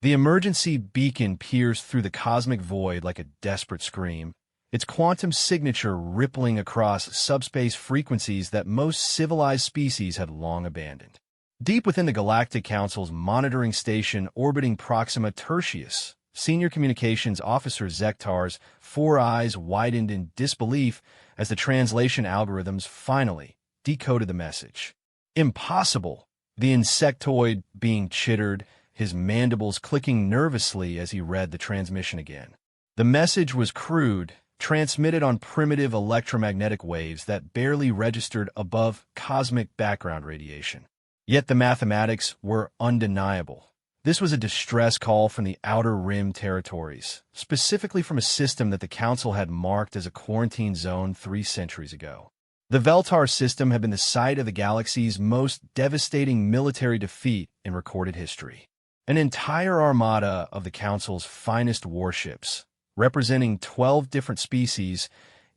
The emergency beacon pierced through the cosmic void like a desperate scream, its quantum signature rippling across subspace frequencies that most civilized species had long abandoned. Deep within the Galactic Council's monitoring station orbiting Proxima Tertius, Senior Communications Officer Zektar's four eyes widened in disbelief as the translation algorithms finally decoded the message. Impossible! The insectoid being chittered, his mandibles clicking nervously as he read the transmission again. The message was crude, transmitted on primitive electromagnetic waves that barely registered above cosmic background radiation. Yet the mathematics were undeniable. This was a distress call from the Outer Rim territories, specifically from a system that the Council had marked as a quarantine zone 3 centuries ago. The Veltar system had been the site of the galaxy's most devastating military defeat in recorded history. An entire armada of the Council's finest warships, representing 12 different species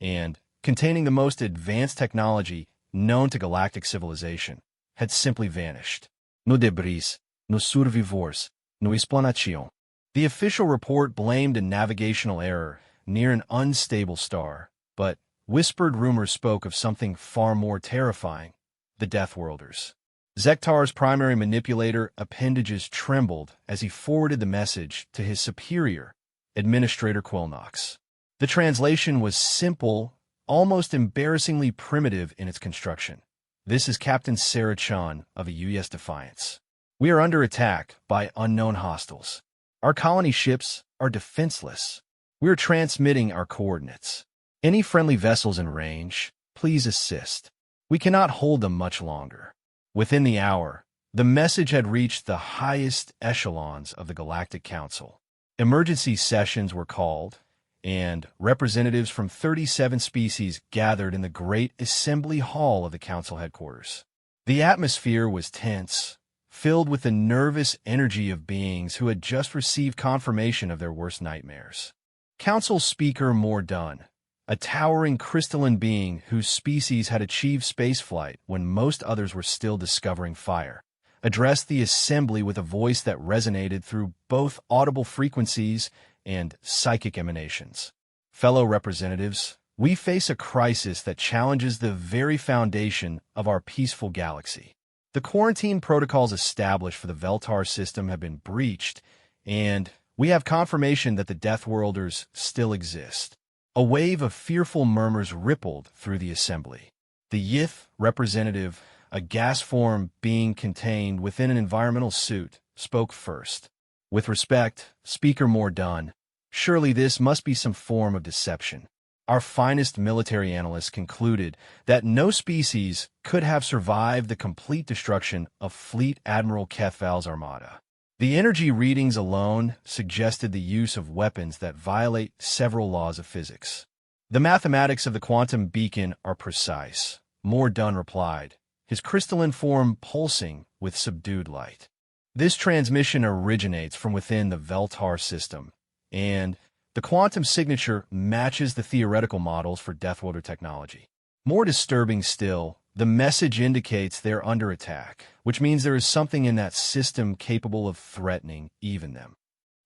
and containing the most advanced technology known to galactic civilization, had simply vanished. No debris, no survivors, no explanation. The official report blamed a navigational error near an unstable star, but whispered rumors spoke of something far more terrifying: the Deathworlders. Zektar's primary manipulator appendages trembled as he forwarded the message to his superior, Administrator Quilnox. The translation was simple, almost embarrassingly primitive in its construction. This is Captain Sarah Chan of a U.S. Defiance. We are under attack by unknown hostiles. Our colony ships are defenseless. We are transmitting our coordinates. Any friendly vessels in range, please assist. We cannot hold them much longer. Within the hour, the message had reached the highest echelons of the Galactic Council. Emergency sessions were called, and representatives from 37 species gathered in the Great Assembly Hall of the Council headquarters. The atmosphere was tense, filled with the nervous energy of beings who had just received confirmation of their worst nightmares. Council Speaker Mordun, a towering crystalline being whose species had achieved spaceflight when most others were still discovering fire, addressed the assembly with a voice that resonated through both audible frequencies and psychic emanations. Fellow representatives, we face a crisis that challenges the very foundation of our peaceful galaxy. The quarantine protocols established for the Veltar system have been breached, and we have confirmation that the Deathworlders still exist. A wave of fearful murmurs rippled through the assembly. The Yith representative, a gas form being contained within an environmental suit, spoke first. With respect, Speaker Mordun, surely this must be some form of deception. Our finest military analysts concluded that no species could have survived the complete destruction of Fleet Admiral Kethval's armada. The energy readings alone suggested the use of weapons that violate several laws of physics. The mathematics of the quantum beacon are precise, Mordun replied, his crystalline form pulsing with subdued light. This transmission originates from within the Veltar system, and the quantum signature matches the theoretical models for Deathworlder technology. More disturbing still, the message indicates they're under attack, which means there is something in that system capable of threatening even them.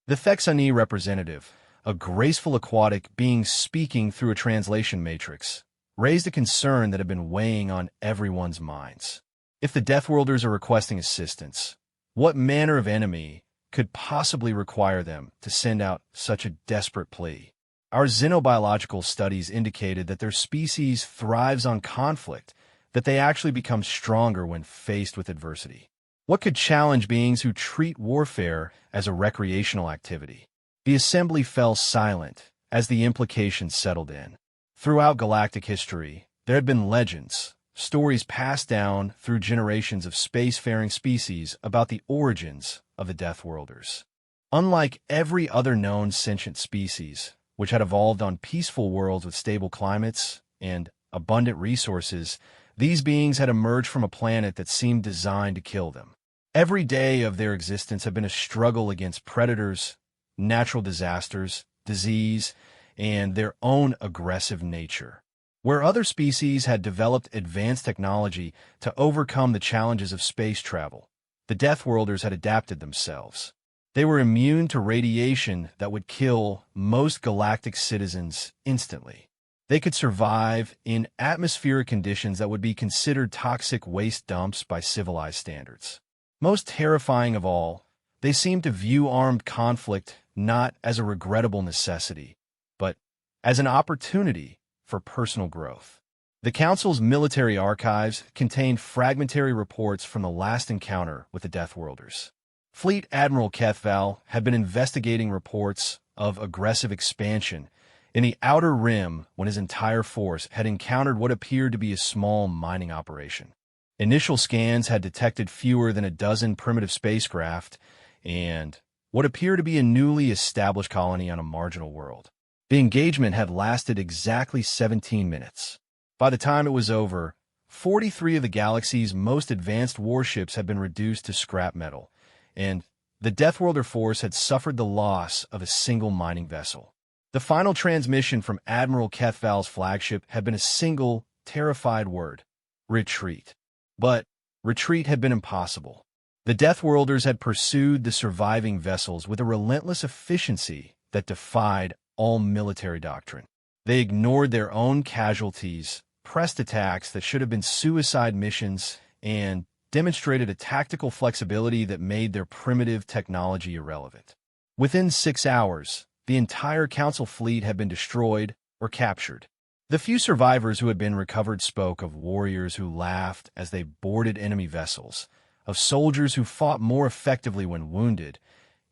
The Thexani representative, a graceful aquatic being speaking through a translation matrix, raised a concern that had been weighing on everyone's minds. If the Deathworlders are requesting assistance, what manner of enemy could possibly require them to send out such a desperate plea? Our xenobiological studies indicated that their species thrives on conflict, that they actually become stronger when faced with adversity. What could challenge beings who treat warfare as a recreational activity? The assembly fell silent as the implications settled in. Throughout galactic history, there had been legends, stories passed down through generations of spacefaring species about the origins of the Deathworlders. Unlike every other known sentient species, which had evolved on peaceful worlds with stable climates and abundant resources, these beings had emerged from a planet that seemed designed to kill them. Every day of their existence had been a struggle against predators, natural disasters, disease, and their own aggressive nature. Where other species had developed advanced technology to overcome the challenges of space travel, the Deathworlders had adapted themselves. They were immune to radiation that would kill most galactic citizens instantly. They could survive in atmospheric conditions that would be considered toxic waste dumps by civilized standards. Most terrifying of all, they seemed to view armed conflict not as a regrettable necessity, but as an opportunity for personal growth. The Council's military archives contained fragmentary reports from the last encounter with the Deathworlders. Fleet Admiral Kethval had been investigating reports of aggressive expansion in the Outer Rim when his entire force had encountered what appeared to be a small mining operation. Initial scans had detected fewer than a dozen primitive spacecraft and what appeared to be a newly established colony on a marginal world. The engagement had lasted exactly 17 minutes. By the time it was over, 43 of the galaxy's most advanced warships had been reduced to scrap metal, and the Deathworlder force had suffered the loss of a single mining vessel. The final transmission from Admiral Kethval's flagship had been a single, terrified word: retreat. But retreat had been impossible. The Deathworlders had pursued the surviving vessels with a relentless efficiency that defied all military doctrine. They ignored their own casualties, pressed attacks that should have been suicide missions, and demonstrated a tactical flexibility that made their primitive technology irrelevant. Within 6 hours, the entire Council fleet had been destroyed or captured. The few survivors who had been recovered spoke of warriors who laughed as they boarded enemy vessels, of soldiers who fought more effectively when wounded,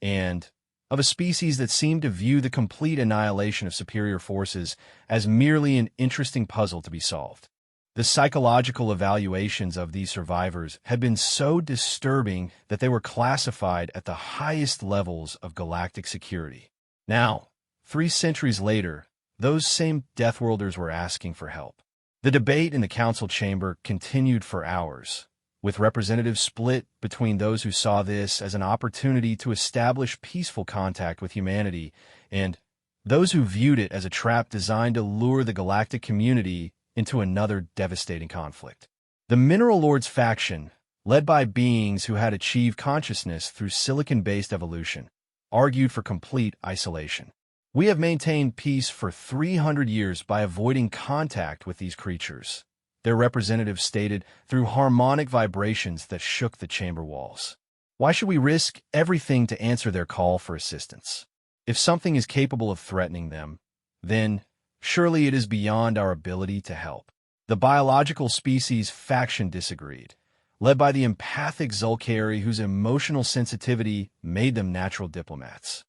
and of a species that seemed to view the complete annihilation of superior forces as merely an interesting puzzle to be solved. The psychological evaluations of these survivors had been so disturbing that they were classified at the highest levels of galactic security. Now, 3 centuries later, those same Deathworlders were asking for help. The debate in the Council chamber continued for hours, with representatives split between those who saw this as an opportunity to establish peaceful contact with humanity and those who viewed it as a trap designed to lure the galactic community into another devastating conflict. The Mineral Lords faction, led by beings who had achieved consciousness through silicon-based evolution, argued for complete isolation. We have maintained peace for 300 years by avoiding contact with these creatures, their representatives stated through harmonic vibrations that shook the chamber walls. Why should we risk everything to answer their call for assistance? If something is capable of threatening them, then surely it is beyond our ability to help. The biological species faction disagreed, led by the empathic Zulkari whose emotional sensitivity made them natural diplomats.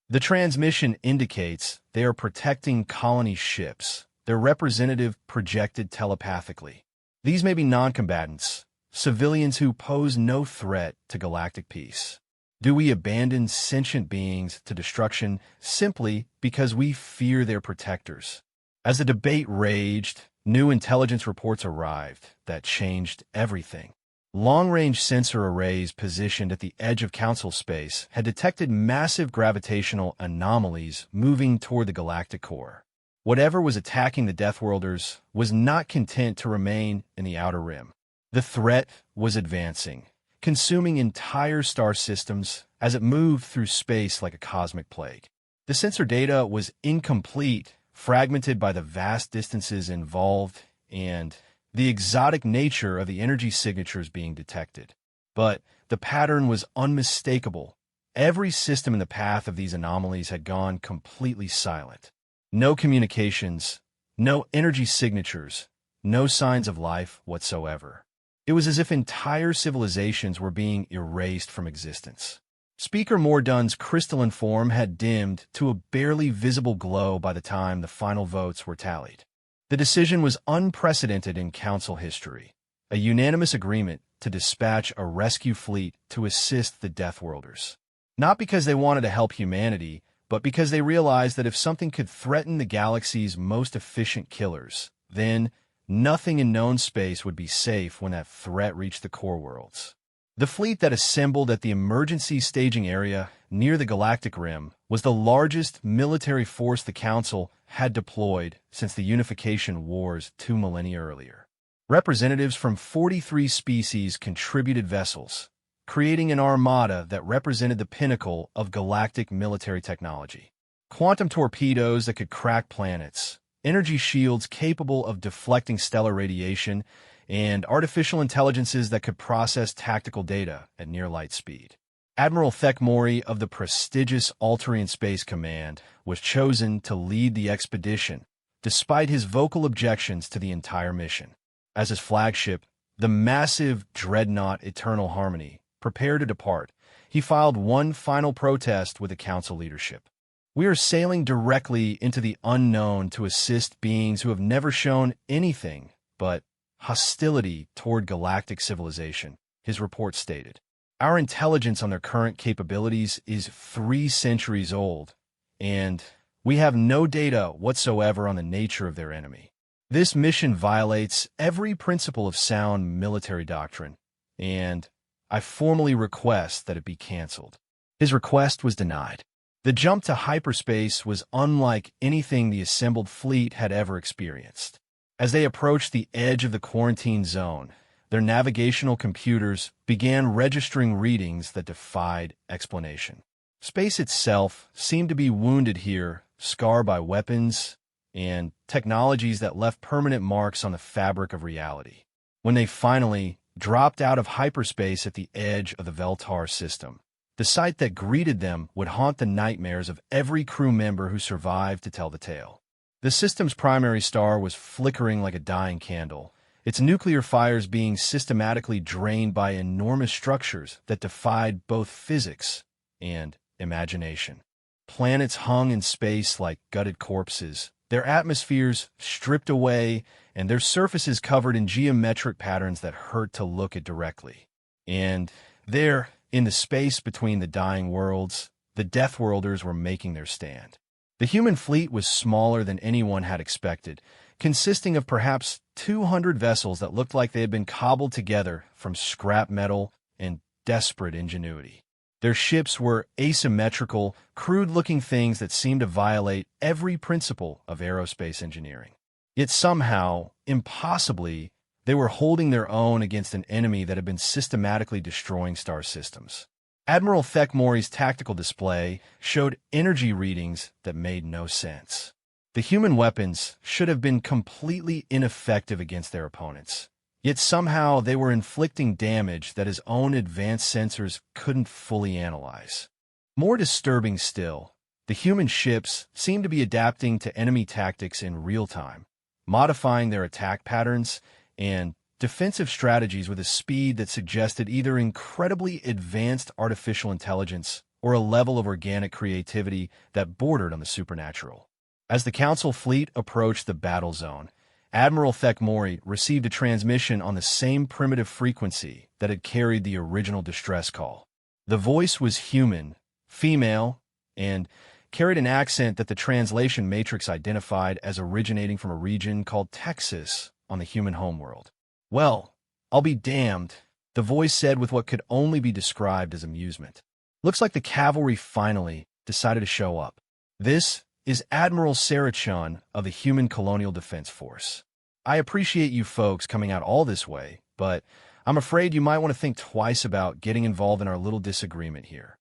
The transmission indicates they are protecting colony ships, their representative projected telepathically. These may be non-combatants, civilians who pose no threat to galactic peace. Do we abandon sentient beings to destruction simply because we fear their protectors? As the debate raged, new intelligence reports arrived that changed everything. Long-range sensor arrays positioned at the edge of Council space had detected massive gravitational anomalies moving toward the galactic core. Whatever was attacking the Deathworlders was not content to remain in the Outer Rim. The threat was advancing, consuming entire star systems as it moved through space like a cosmic plague. The sensor data was incomplete, fragmented by the vast distances involved and the exotic nature of the energy signatures being detected. But the pattern was unmistakable. Every system in the path of these anomalies had gone completely silent. No communications, no energy signatures, no signs of life whatsoever. It was as if entire civilizations were being erased from existence. Speaker Mordunn's crystalline form had dimmed to a barely visible glow by the time the final votes were tallied. The decision was unprecedented in Council history, a unanimous agreement to dispatch a rescue fleet to assist the Deathworlders. Not because they wanted to help humanity, but because they realized that if something could threaten the galaxy's most efficient killers, then nothing in known space would be safe when that threat reached the core worlds. The fleet that assembled at the emergency staging area near the galactic rim was the largest military force the Council had deployed since the Unification Wars 2 millennia earlier. Representatives from 43 species contributed vessels, creating an armada that represented the pinnacle of galactic military technology. Quantum torpedoes that could crack planets, energy shields capable of deflecting stellar radiation, and artificial intelligences that could process tactical data at near light speed. Admiral Thekmori of the prestigious Altarian Space Command was chosen to lead the expedition, despite his vocal objections to the entire mission. As his flagship, the massive dreadnought Eternal Harmony prepared to depart, he filed one final protest with the Council leadership. "We are sailing directly into the unknown to assist beings who have never shown anything but hostility toward galactic civilization," his report stated. "Our intelligence on their current capabilities is 3 centuries old, and we have no data whatsoever on the nature of their enemy. This mission violates every principle of sound military doctrine, and I formally request that it be canceled." His request was denied. The jump to hyperspace was unlike anything the assembled fleet had ever experienced. As they approached the edge of the quarantine zone, their navigational computers began registering readings that defied explanation. Space itself seemed to be wounded here, scarred by weapons and technologies that left permanent marks on the fabric of reality. When they finally dropped out of hyperspace at the edge of the Veltar system, the sight that greeted them would haunt the nightmares of every crew member who survived to tell the tale. The system's primary star was flickering like a dying candle, its nuclear fires being systematically drained by enormous structures that defied both physics and imagination. Planets hung in space like gutted corpses, their atmospheres stripped away, and their surfaces covered in geometric patterns that hurt to look at directly. And there, in the space between the dying worlds, the Deathworlders were making their stand. The human fleet was smaller than anyone had expected, consisting of perhaps 200 vessels that looked like they had been cobbled together from scrap metal and desperate ingenuity. Their ships were asymmetrical, crude-looking things that seemed to violate every principle of aerospace engineering. Yet somehow, impossibly, they were holding their own against an enemy that had been systematically destroying star systems. Admiral Thekmori's tactical display showed energy readings that made no sense. The human weapons should have been completely ineffective against their opponents. Yet somehow they were inflicting damage that his own advanced sensors couldn't fully analyze. More disturbing still, the human ships seemed to be adapting to enemy tactics in real time, modifying their attack patterns and defensive strategies with a speed that suggested either incredibly advanced artificial intelligence or a level of organic creativity that bordered on the supernatural. As the Council fleet approached the battle zone, Admiral Thekmori received a transmission on the same primitive frequency that had carried the original distress call. The voice was human, female, and carried an accent that the translation matrix identified as originating from a region called Texas on the human homeworld. "Well, I'll be damned," the voice said with what could only be described as amusement. "Looks like the cavalry finally decided to show up. This is Admiral Sarachun of the Human Colonial Defense Force. I appreciate you folks coming out all this way, but I'm afraid you might want to think twice about getting involved in our little disagreement here."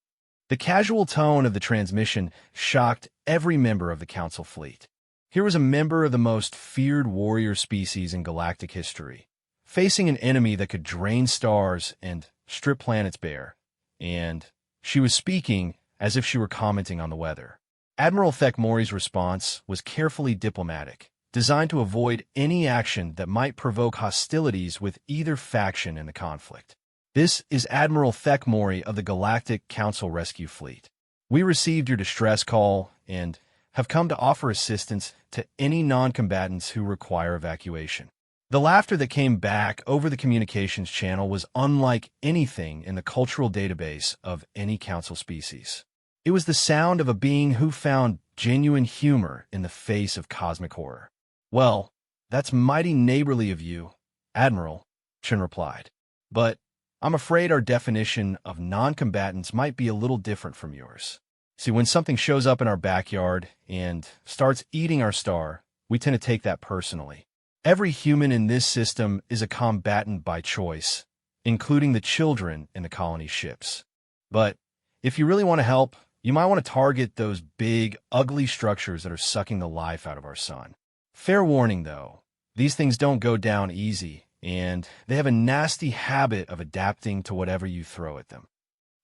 The casual tone of the transmission shocked every member of the Council fleet. Here was a member of the most feared warrior species in galactic history, facing an enemy that could drain stars and strip planets bare, and she was speaking as if she were commenting on the weather. Admiral Thekmori's response was carefully diplomatic, designed to avoid any action that might provoke hostilities with either faction in the conflict. "This is Admiral Thekmori of the Galactic Council Rescue Fleet. We received your distress call and have come to offer assistance to any non-combatants who require evacuation." The laughter that came back over the communications channel was unlike anything in the cultural database of any Council species. It was the sound of a being who found genuine humor in the face of cosmic horror. "Well, that's mighty neighborly of you, Admiral," Chen replied. "But I'm afraid our definition of non-combatants might be a little different from yours. See, when something shows up in our backyard and starts eating our star, we tend to take that personally. Every human in this system is a combatant by choice, including the children in the colony ships. But if you really want to help, you might want to target those big, ugly structures that are sucking the life out of our sun. Fair warning, though, these things don't go down easy, and they have a nasty habit of adapting to whatever you throw at them.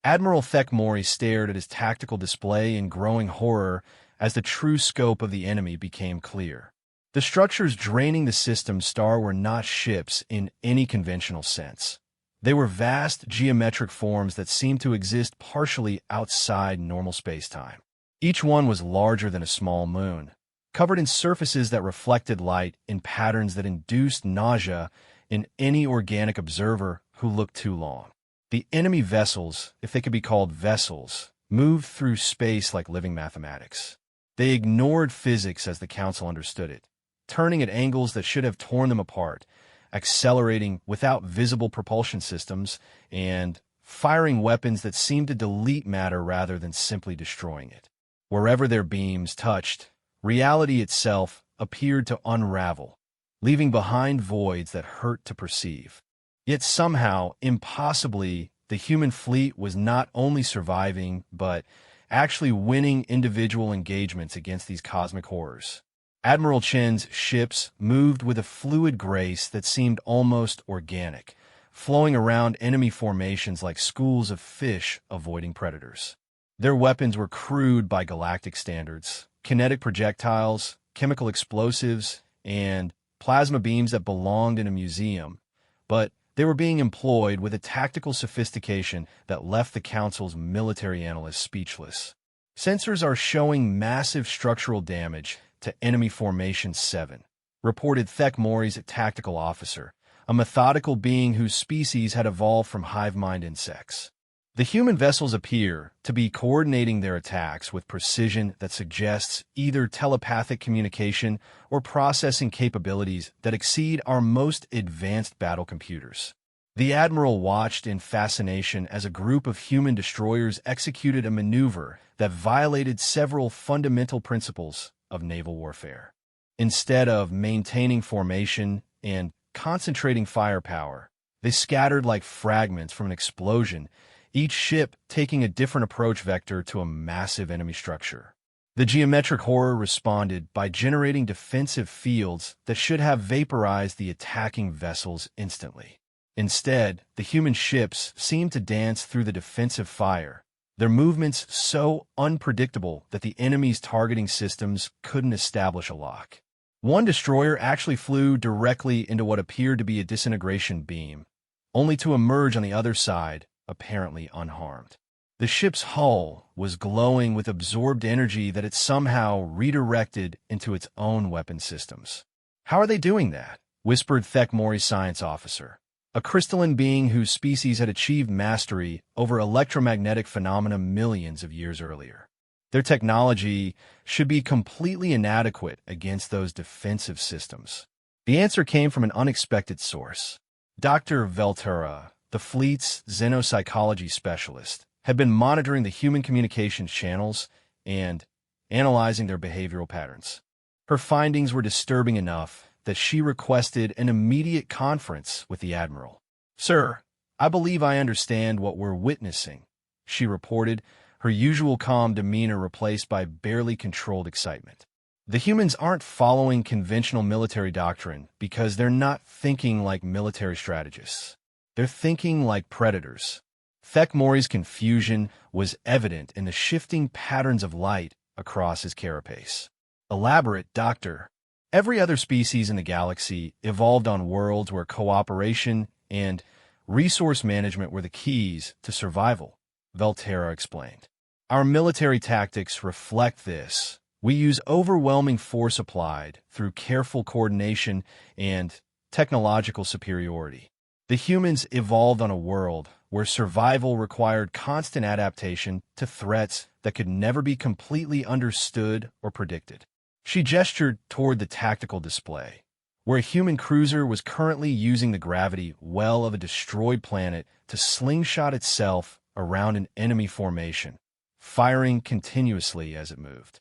Admiral Thekmori stared at his tactical display in growing horror as the true scope of the enemy became clear. The structures draining the system's star were not ships in any conventional sense. They were vast geometric forms that seemed to exist partially outside normal space-time. Each one was larger than a small moon, covered in surfaces that reflected light in patterns that induced nausea in any organic observer who looked too long. The enemy vessels, if they could be called vessels, moved through space like living mathematics. They ignored physics as the Council understood it, turning at angles that should have torn them apart, accelerating without visible propulsion systems, and firing weapons that seemed to delete matter rather than simply destroying it. Wherever their beams touched, reality itself appeared to unravel, leaving behind voids that hurt to perceive. Yet somehow, impossibly, the human fleet was not only surviving, but actually winning individual engagements against these cosmic horrors. Admiral Chen's ships moved with a fluid grace that seemed almost organic, flowing around enemy formations like schools of fish avoiding predators. Their weapons were crude by galactic standards: kinetic projectiles, chemical explosives, and plasma beams that belonged in a museum, but they were being employed with a tactical sophistication that left the Council's military analysts speechless. Sensors are showing massive structural damage to enemy Formation 7, reported Thekmori's tactical officer, a methodical being whose species had evolved from hive mind insects. The human vessels appear to be coordinating their attacks with precision that suggests either telepathic communication or processing capabilities that exceed our most advanced battle computers. The Admiral watched in fascination as a group of human destroyers executed a maneuver that violated several fundamental principles of naval warfare. Instead of maintaining formation and concentrating firepower, they scattered like fragments from an explosion, each ship taking a different approach vector to a massive enemy structure. The geometric horror responded by generating defensive fields that should have vaporized the attacking vessels instantly. Instead, the human ships seemed to dance through the defensive fire, their movements so unpredictable that the enemy's targeting systems couldn't establish a lock. One destroyer actually flew directly into what appeared to be a disintegration beam, only to emerge on the other side, apparently unharmed. The ship's hull was glowing with absorbed energy that it somehow redirected into its own weapon systems. "How are they doing that?" whispered Thekmori's science officer, a crystalline being whose species had achieved mastery over electromagnetic phenomena millions of years earlier. Their technology should be completely inadequate against those defensive systems. The answer came from an unexpected source. Dr. Veltura, the fleet's xenopsychology specialist, had been monitoring the human communications channels and analyzing their behavioral patterns. Her findings were disturbing enough that she requested an immediate conference with the Admiral. "Sir, I believe I understand what we're witnessing," she reported, her usual calm demeanor replaced by barely controlled excitement. "The humans aren't following conventional military doctrine because they're not thinking like military strategists. They're thinking like predators." Thekmori's confusion was evident in the shifting patterns of light across his carapace. "Elaborate, Doctor." "Every other species in the galaxy evolved on worlds where cooperation and resource management were the keys to survival," Veltura explained. "Our military tactics reflect this. We use overwhelming force applied through careful coordination and technological superiority. The humans evolved on a world where survival required constant adaptation to threats that could never be completely understood or predicted." She gestured toward the tactical display, where a human cruiser was currently using the gravity well of a destroyed planet to slingshot itself around an enemy formation, firing continuously as it moved.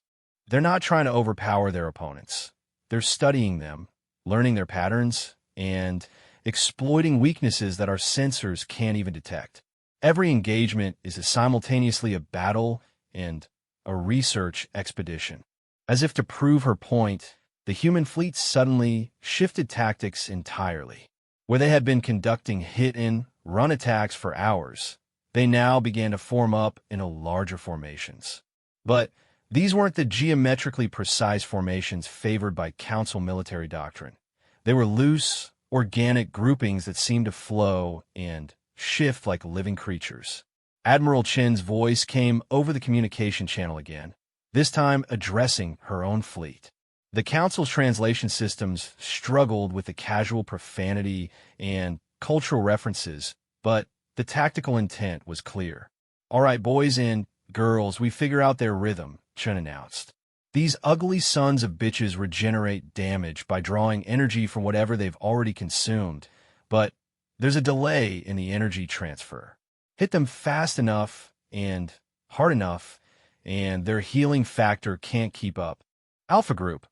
"They're not trying to overpower their opponents. They're studying them, learning their patterns, and exploiting weaknesses that our sensors can't even detect. Every engagement is simultaneously a battle and a research expedition. As if to prove her point, the human fleet suddenly shifted tactics entirely. Where they had been conducting hit-and-run attacks for hours, they now began to form up into larger formations. But these weren't the geometrically precise formations favored by Council military doctrine. They were loose, organic groupings that seemed to flow and shift like living creatures. Admiral Chen's voice came over the communication channel again, this time addressing her own fleet. The Council's translation systems struggled with the casual profanity and cultural references, but the tactical intent was clear. "All right, boys and girls, we figure out their rhythm," Chen announced. "These ugly sons of bitches regenerate damage by drawing energy from whatever they've already consumed, but there's a delay in the energy transfer. Hit them fast enough and hard enough, and their healing factor can't keep up. Alpha Group,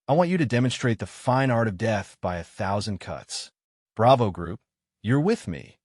I want you to demonstrate the fine art of death by 1,000 cuts. Bravo Group, you're with me.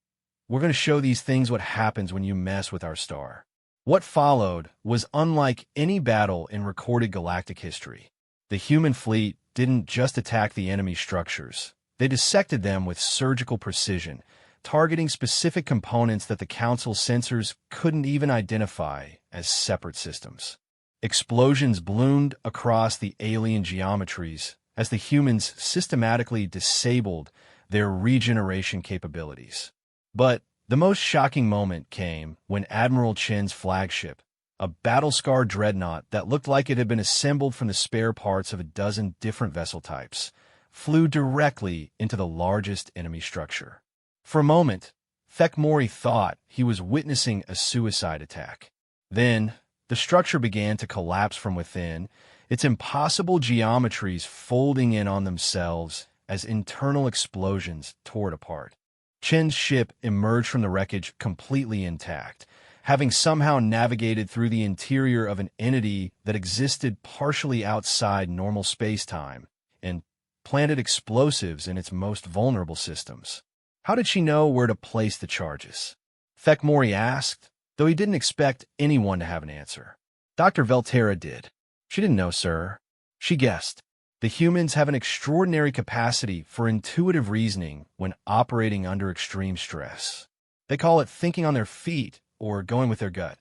We're going to show these things what happens when you mess with our star." What followed was unlike any battle in recorded galactic history. The human fleet didn't just attack the enemy structures. They dissected them with surgical precision, targeting specific components that the Council sensors couldn't even identify as separate systems. Explosions bloomed across the alien geometries as the humans systematically disabled their regeneration capabilities. But the most shocking moment came when Admiral Chen's flagship, a battle-scarred dreadnought that looked like it had been assembled from the spare parts of a dozen different vessel types, flew directly into the largest enemy structure. For a moment, Thekmori thought he was witnessing a suicide attack. Then, the structure began to collapse from within, its impossible geometries folding in on themselves as internal explosions tore it apart. Chen's ship emerged from the wreckage completely intact, having somehow navigated through the interior of an entity that existed partially outside normal space-time and planted explosives in its most vulnerable systems. How did she know where to place the charges? Thekmori asked, though he didn't expect anyone to have an answer. Dr. Velterra did. She didn't know, sir. She guessed. The humans have an extraordinary capacity for intuitive reasoning when operating under extreme stress. They call it thinking on their feet or going with their gut.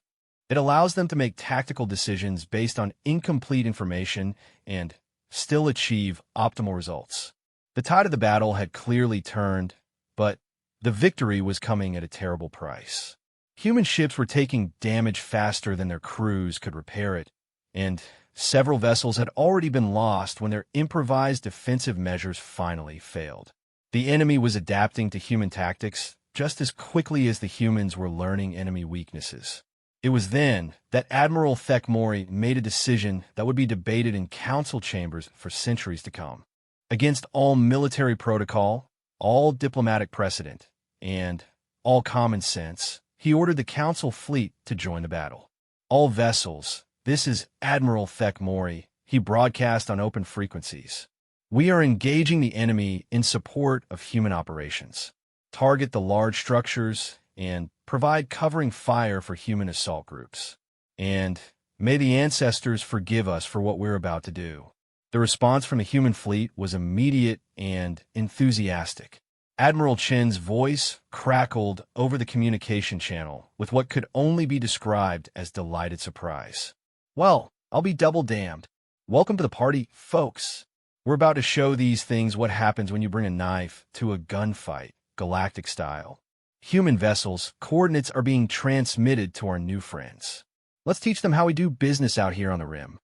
It allows them to make tactical decisions based on incomplete information and still achieve optimal results. The tide of the battle had clearly turned, but the victory was coming at a terrible price. Human ships were taking damage faster than their crews could repair it, and several vessels had already been lost when their improvised defensive measures finally failed. The enemy was adapting to human tactics just as quickly as the humans were learning enemy weaknesses. It was then that Admiral Thekmori made a decision that would be debated in council chambers for centuries to come. Against all military protocol, all diplomatic precedent, and all common sense, he ordered the council fleet to join the battle. "All vessels, this is Admiral Thekmori," he broadcast on open frequencies. "We are engaging the enemy in support of human operations. Target the large structures and provide covering fire for human assault groups. And may the ancestors forgive us for what we're about to do." The response from the human fleet was immediate and enthusiastic. Admiral Chen's voice crackled over the communication channel with what could only be described as delighted surprise. "Well, I'll be double damned. Welcome to the party, folks. We're about to show these things what happens when you bring a knife to a gunfight, galactic style. Human vessels, coordinates are being transmitted to our new friends. Let's teach them how we do business out here on the rim."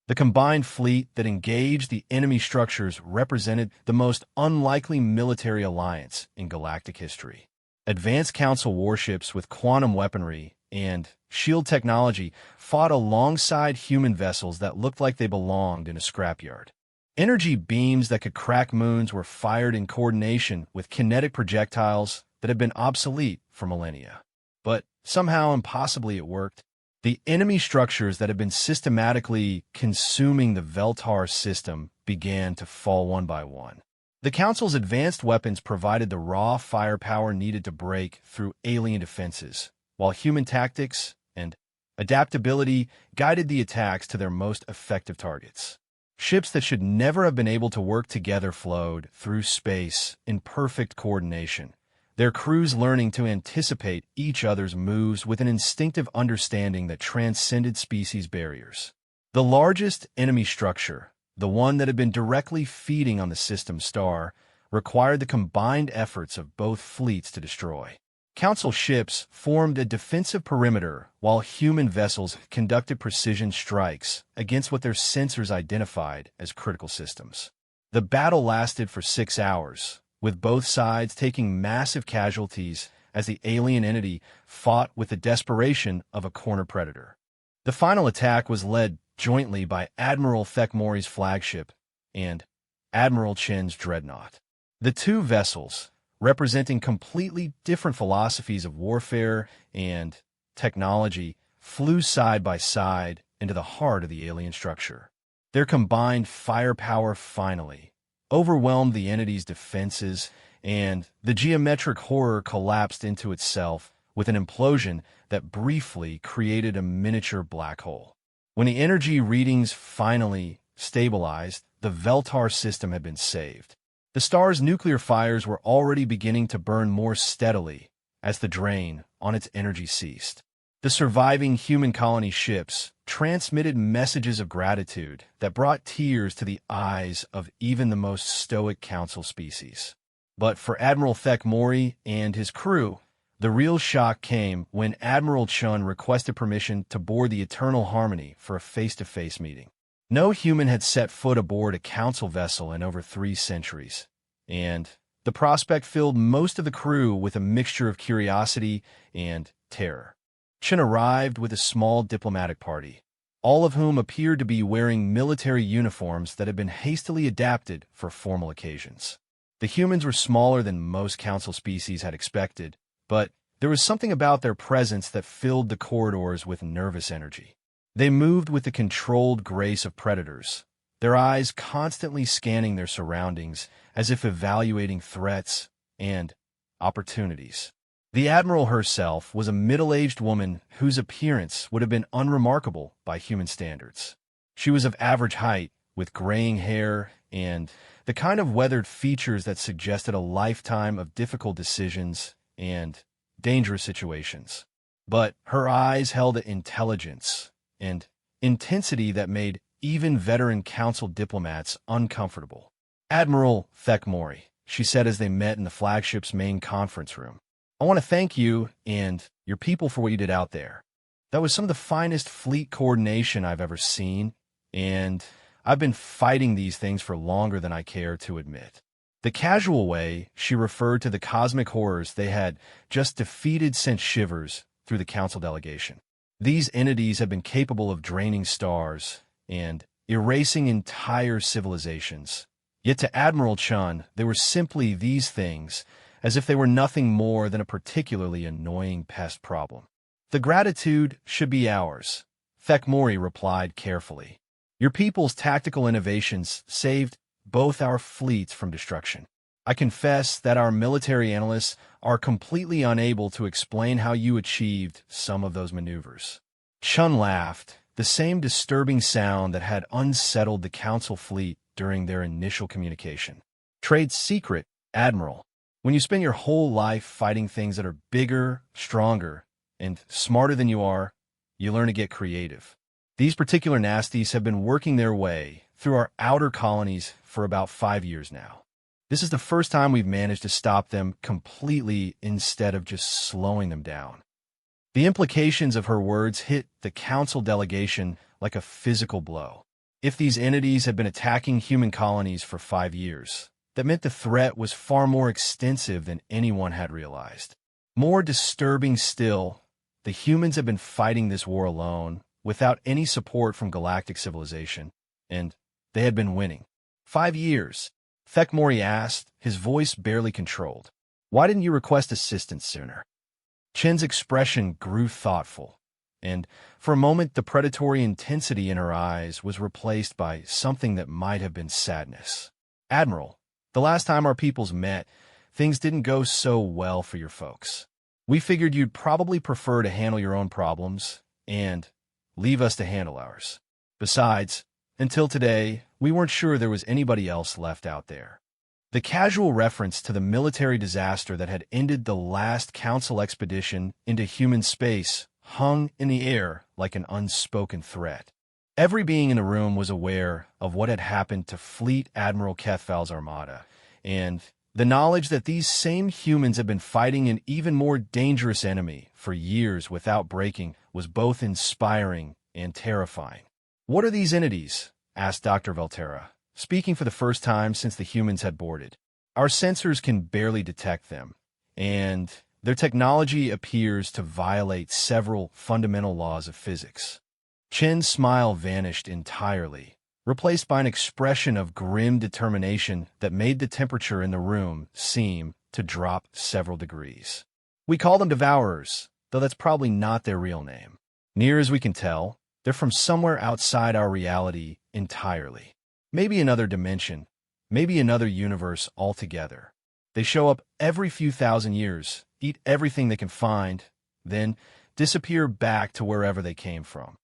The combined fleet that engaged the enemy structures represented the most unlikely military alliance in galactic history. Advanced Council warships with quantum weaponry and shield technology fought alongside human vessels that looked like they belonged in a scrapyard. Energy beams that could crack moons were fired in coordination with kinetic projectiles that had been obsolete for millennia. But somehow, impossibly, it worked. The enemy structures that had been systematically consuming the Veltar system began to fall one by one. The Council's advanced weapons provided the raw firepower needed to break through alien defenses, while human tactics and adaptability guided the attacks to their most effective targets. Ships that should never have been able to work together flowed through space in perfect coordination, their crews learning to anticipate each other's moves with an instinctive understanding that transcended species barriers. The largest enemy structure, the one that had been directly feeding on the system's star, required the combined efforts of both fleets to destroy. Council ships formed a defensive perimeter while human vessels conducted precision strikes against what their sensors identified as critical systems. The battle lasted for 6 hours, with both sides taking massive casualties as the alien entity fought with the desperation of a corner predator. The final attack was led jointly by Admiral Thekmori's flagship and Admiral Chen's dreadnought. The two vessels, representing completely different philosophies of warfare and technology, flew side by side into the heart of the alien structure. Their combined firepower finally overwhelmed the entity's defenses, and the geometric horror collapsed into itself with an implosion that briefly created a miniature black hole. When the energy readings finally stabilized, the Veltar system had been saved. The star's nuclear fires were already beginning to burn more steadily as the drain on its energy ceased. The surviving human colony ships transmitted messages of gratitude that brought tears to the eyes of even the most stoic Council species. But for Admiral Thekmori and his crew, the real shock came when Admiral Chun requested permission to board the Eternal Harmony for a face-to-face meeting. No human had set foot aboard a Council vessel in over 3 centuries, and the prospect filled most of the crew with a mixture of curiosity and terror. Chun arrived with a small diplomatic party, all of whom appeared to be wearing military uniforms that had been hastily adapted for formal occasions. The humans were smaller than most Council species had expected, but there was something about their presence that filled the corridors with nervous energy. They moved with the controlled grace of predators, their eyes constantly scanning their surroundings as if evaluating threats and opportunities. The Admiral herself was a middle-aged woman whose appearance would have been unremarkable by human standards. She was of average height, with graying hair and the kind of weathered features that suggested a lifetime of difficult decisions and dangerous situations. But her eyes held an intelligence and intensity that made even veteran Council diplomats uncomfortable. "Admiral Thekmori," she said as they met in the flagship's main conference room, "I want to thank you and your people for what you did out there. That was some of the finest fleet coordination I've ever seen, and I've been fighting these things for longer than I care to admit." The casual way she referred to the cosmic horrors they had just defeated sent shivers through the Council delegation. These entities had been capable of draining stars and erasing entire civilizations. Yet to Admiral Chun, they were simply these things, as if they were nothing more than a particularly annoying pest problem. "The gratitude should be ours," Thekmori replied carefully. "Your people's tactical innovations saved both our fleets from destruction. I confess that our military analysts are completely unable to explain how you achieved some of those maneuvers." Chun laughed, the same disturbing sound that had unsettled the Council fleet during their initial communication. "Trade secret, Admiral. When you spend your whole life fighting things that are bigger, stronger, and smarter than you are, you learn to get creative. These particular nasties have been working their way through our outer colonies for about 5 years now. This is the first time we've managed to stop them completely instead of just slowing them down." The implications of her words hit the Council delegation like a physical blow. If these entities had been attacking human colonies for 5 years, that meant the threat was far more extensive than anyone had realized. More disturbing still, the humans had been fighting this war alone, without any support from galactic civilization, and they had been winning. 5 years, Thekmori asked, his voice barely controlled. "Why didn't you request assistance sooner?" Chen's expression grew thoughtful, and for a moment the predatory intensity in her eyes was replaced by something that might have been sadness. "Admiral, The last time our peoples met, things didn't go so well for your folks. We figured you'd probably prefer to handle your own problems and leave us to handle ours. Besides, until today, we weren't sure there was anybody else left out there. The casual reference to the military disaster that had ended the last Council expedition into human space hung in the air like an unspoken threat. Every being in the room was aware of what had happened to Fleet Admiral Kethval's armada, and the knowledge that these same humans had been fighting an even more dangerous enemy for years without breaking was both inspiring and terrifying. "What are these entities?" asked Dr. Valterra, speaking for the first time since the humans had boarded. "Our sensors can barely detect them, and their technology appears to violate several fundamental laws of physics." Chen's smile vanished entirely, replaced by an expression of grim determination that made the temperature in the room seem to drop several degrees. "We call them Devourers, though that's probably not their real name. Near as we can tell, they're from somewhere outside our reality entirely. Maybe another dimension, maybe another universe altogether. They show up every few thousand years, eat everything they can find, then disappear back to wherever they came from."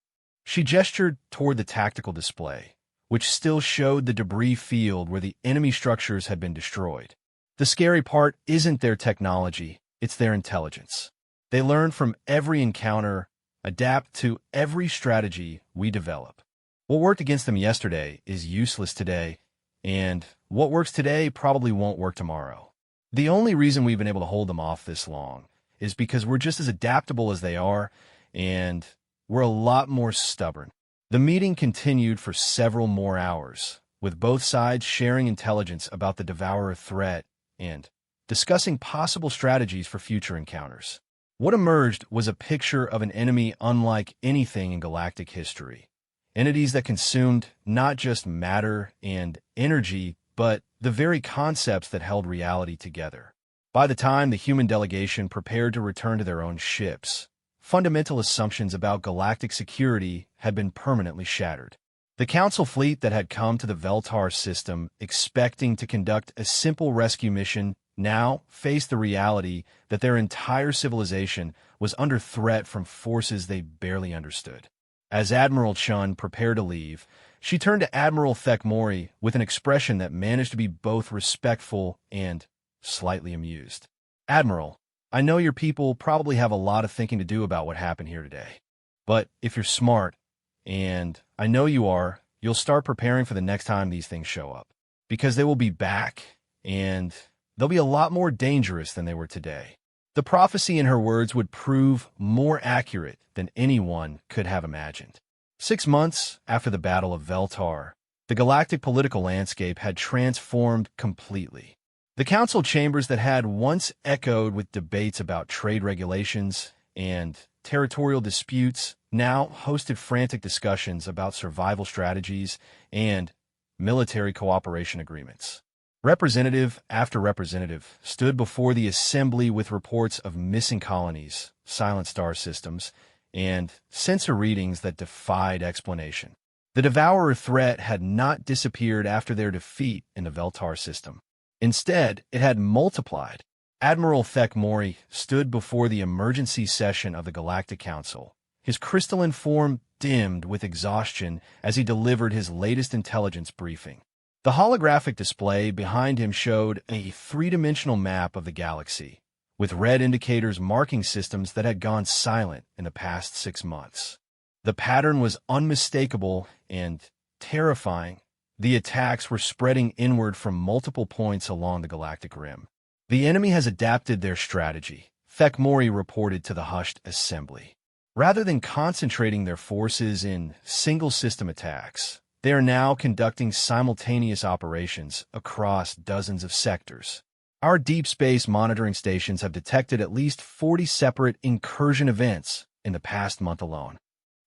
She gestured toward the tactical display, which still showed the debris field where the enemy structures had been destroyed. "The scary part isn't their technology, it's their intelligence. They learn from every encounter, adapt to every strategy we develop. What worked against them yesterday is useless today, and what works today probably won't work tomorrow. The only reason we've been able to hold them off this long is because we're just as adaptable as they are, and we're a lot more stubborn." The meeting continued for several more hours, with both sides sharing intelligence about the Devourer threat and discussing possible strategies for future encounters. What emerged was a picture of an enemy unlike anything in galactic history. Entities that consumed not just matter and energy, but the very concepts that held reality together. By the time the human delegation prepared to return to their own ships, fundamental assumptions about galactic security had been permanently shattered. The Council fleet that had come to the Veltar system expecting to conduct a simple rescue mission now faced the reality that their entire civilization was under threat from forces they barely understood. As Admiral Chun prepared to leave, she turned to Admiral Thekmori with an expression that managed to be both respectful and slightly amused. "Admiral, I know your people probably have a lot of thinking to do about what happened here today. But if you're smart, and I know you are, you'll start preparing for the next time these things show up. Because they will be back, and they'll be a lot more dangerous than they were today." The prophecy in her words would prove more accurate than anyone could have imagined. 6 months after the Battle of Veltar, the galactic political landscape had transformed completely. The council chambers that had once echoed with debates about trade regulations and territorial disputes now hosted frantic discussions about survival strategies and military cooperation agreements. Representative after representative stood before the assembly with reports of missing colonies, silent star systems, and sensor readings that defied explanation. The Devourer threat had not disappeared after their defeat in the Veltar system. Instead, it had multiplied. Admiral Thekmori stood before the emergency session of the Galactic Council, his crystalline form dimmed with exhaustion as he delivered his latest intelligence briefing. The holographic display behind him showed a three-dimensional map of the galaxy, with red indicators marking systems that had gone silent in the past 6 months. The pattern was unmistakable and terrifying. The attacks were spreading inward from multiple points along the galactic rim. "The enemy has adapted their strategy," Thekmori reported to the hushed assembly. "Rather than concentrating their forces in single-system attacks, they are now conducting simultaneous operations across dozens of sectors. Our deep space monitoring stations have detected at least 40 separate incursion events in the past month alone."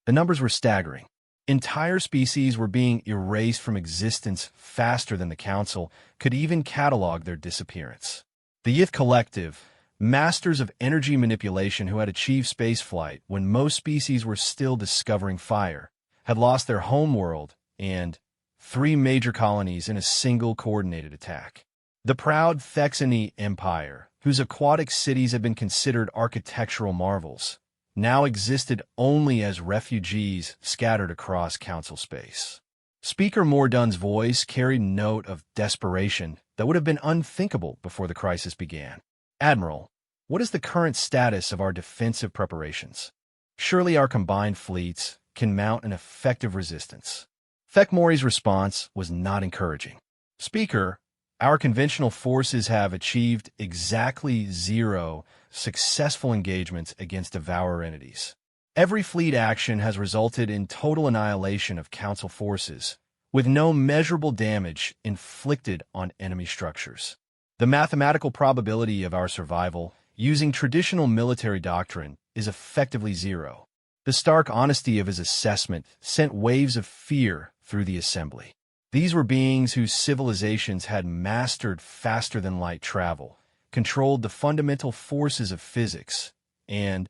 The numbers were staggering. Entire species were being erased from existence faster than the Council could even catalog their disappearance. The Yith Collective, masters of energy manipulation who had achieved spaceflight when most species were still discovering fire, had lost their homeworld and 3 major colonies in a single coordinated attack. The proud Thexani Empire, whose aquatic cities had been considered architectural marvels, now existed only as refugees scattered across council space. Speaker Mordun's voice carried a note of desperation that would have been unthinkable before the crisis began. Admiral, what is the current status of our defensive preparations? Surely our combined fleets can mount an effective resistance. Thekmori's response was not encouraging. Speaker, our conventional forces have achieved exactly 0 successful engagements against Devourer entities. Every fleet action has resulted in total annihilation of Council forces, with no measurable damage inflicted on enemy structures. The mathematical probability of our survival, using traditional military doctrine, is effectively 0. The stark honesty of his assessment sent waves of fear through the assembly. These were beings whose civilizations had mastered faster-than-light travel, controlled the fundamental forces of physics, and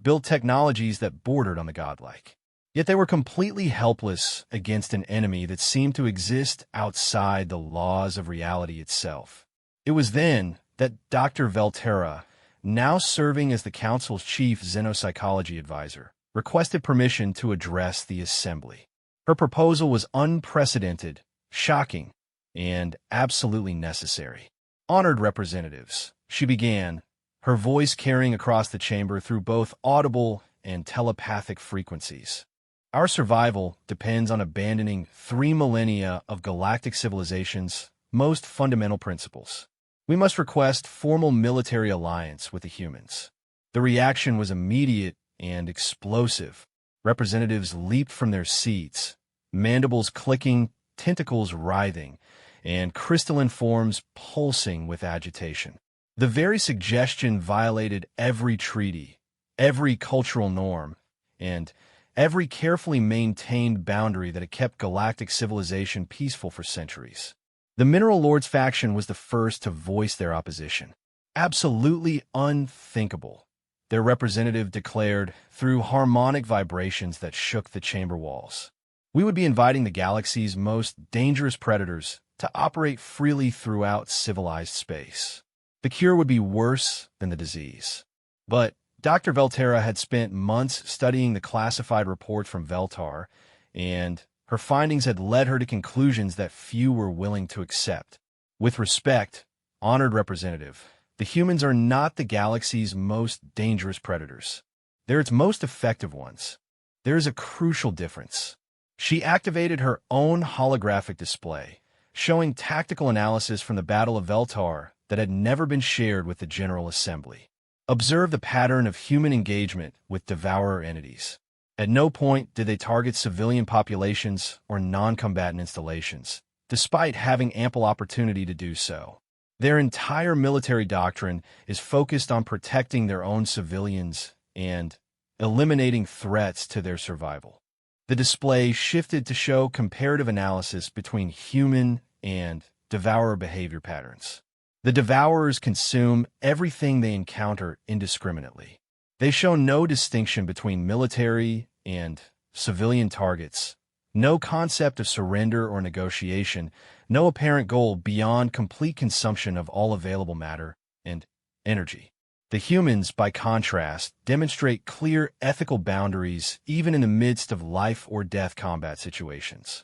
built technologies that bordered on the godlike. Yet they were completely helpless against an enemy that seemed to exist outside the laws of reality itself. It was then that Dr. Velterra, now serving as the Council's chief xenopsychology advisor, requested permission to address the assembly. Her proposal was unprecedented, shocking, and absolutely necessary. Honored representatives, she began, her voice carrying across the chamber through both audible and telepathic frequencies. Our survival depends on abandoning 3 millennia of galactic civilization's most fundamental principles. We must request formal military alliance with the humans. The reaction was immediate and explosive. Representatives leaped from their seats, mandibles clicking, tentacles writhing, and crystalline forms pulsing with agitation. The very suggestion violated every treaty, every cultural norm, and every carefully maintained boundary that had kept galactic civilization peaceful for centuries. The Mineral Lords faction was the first to voice their opposition. Absolutely unthinkable, their representative declared through harmonic vibrations that shook the chamber walls. We would be inviting the galaxy's most dangerous predators to operate freely throughout civilized space. The cure would be worse than the disease. But Dr. Velterra had spent months studying the classified reports from Veltar, and her findings had led her to conclusions that few were willing to accept. With respect, honored representative, the humans are not the galaxy's most dangerous predators. They're its most effective ones. There is a crucial difference. She activated her own holographic display, showing tactical analysis from the Battle of Veltar that had never been shared with the General Assembly. Observe the pattern of human engagement with Devourer entities. At no point did they target civilian populations or non-combatant installations, despite having ample opportunity to do so. Their entire military doctrine is focused on protecting their own civilians and eliminating threats to their survival. The display shifted to show comparative analysis between human and Devourer behavior patterns. The Devourers consume everything they encounter indiscriminately. They show no distinction between military and civilian targets, no concept of surrender or negotiation, no apparent goal beyond complete consumption of all available matter and energy. The humans, by contrast, demonstrate clear ethical boundaries even in the midst of life-or-death combat situations.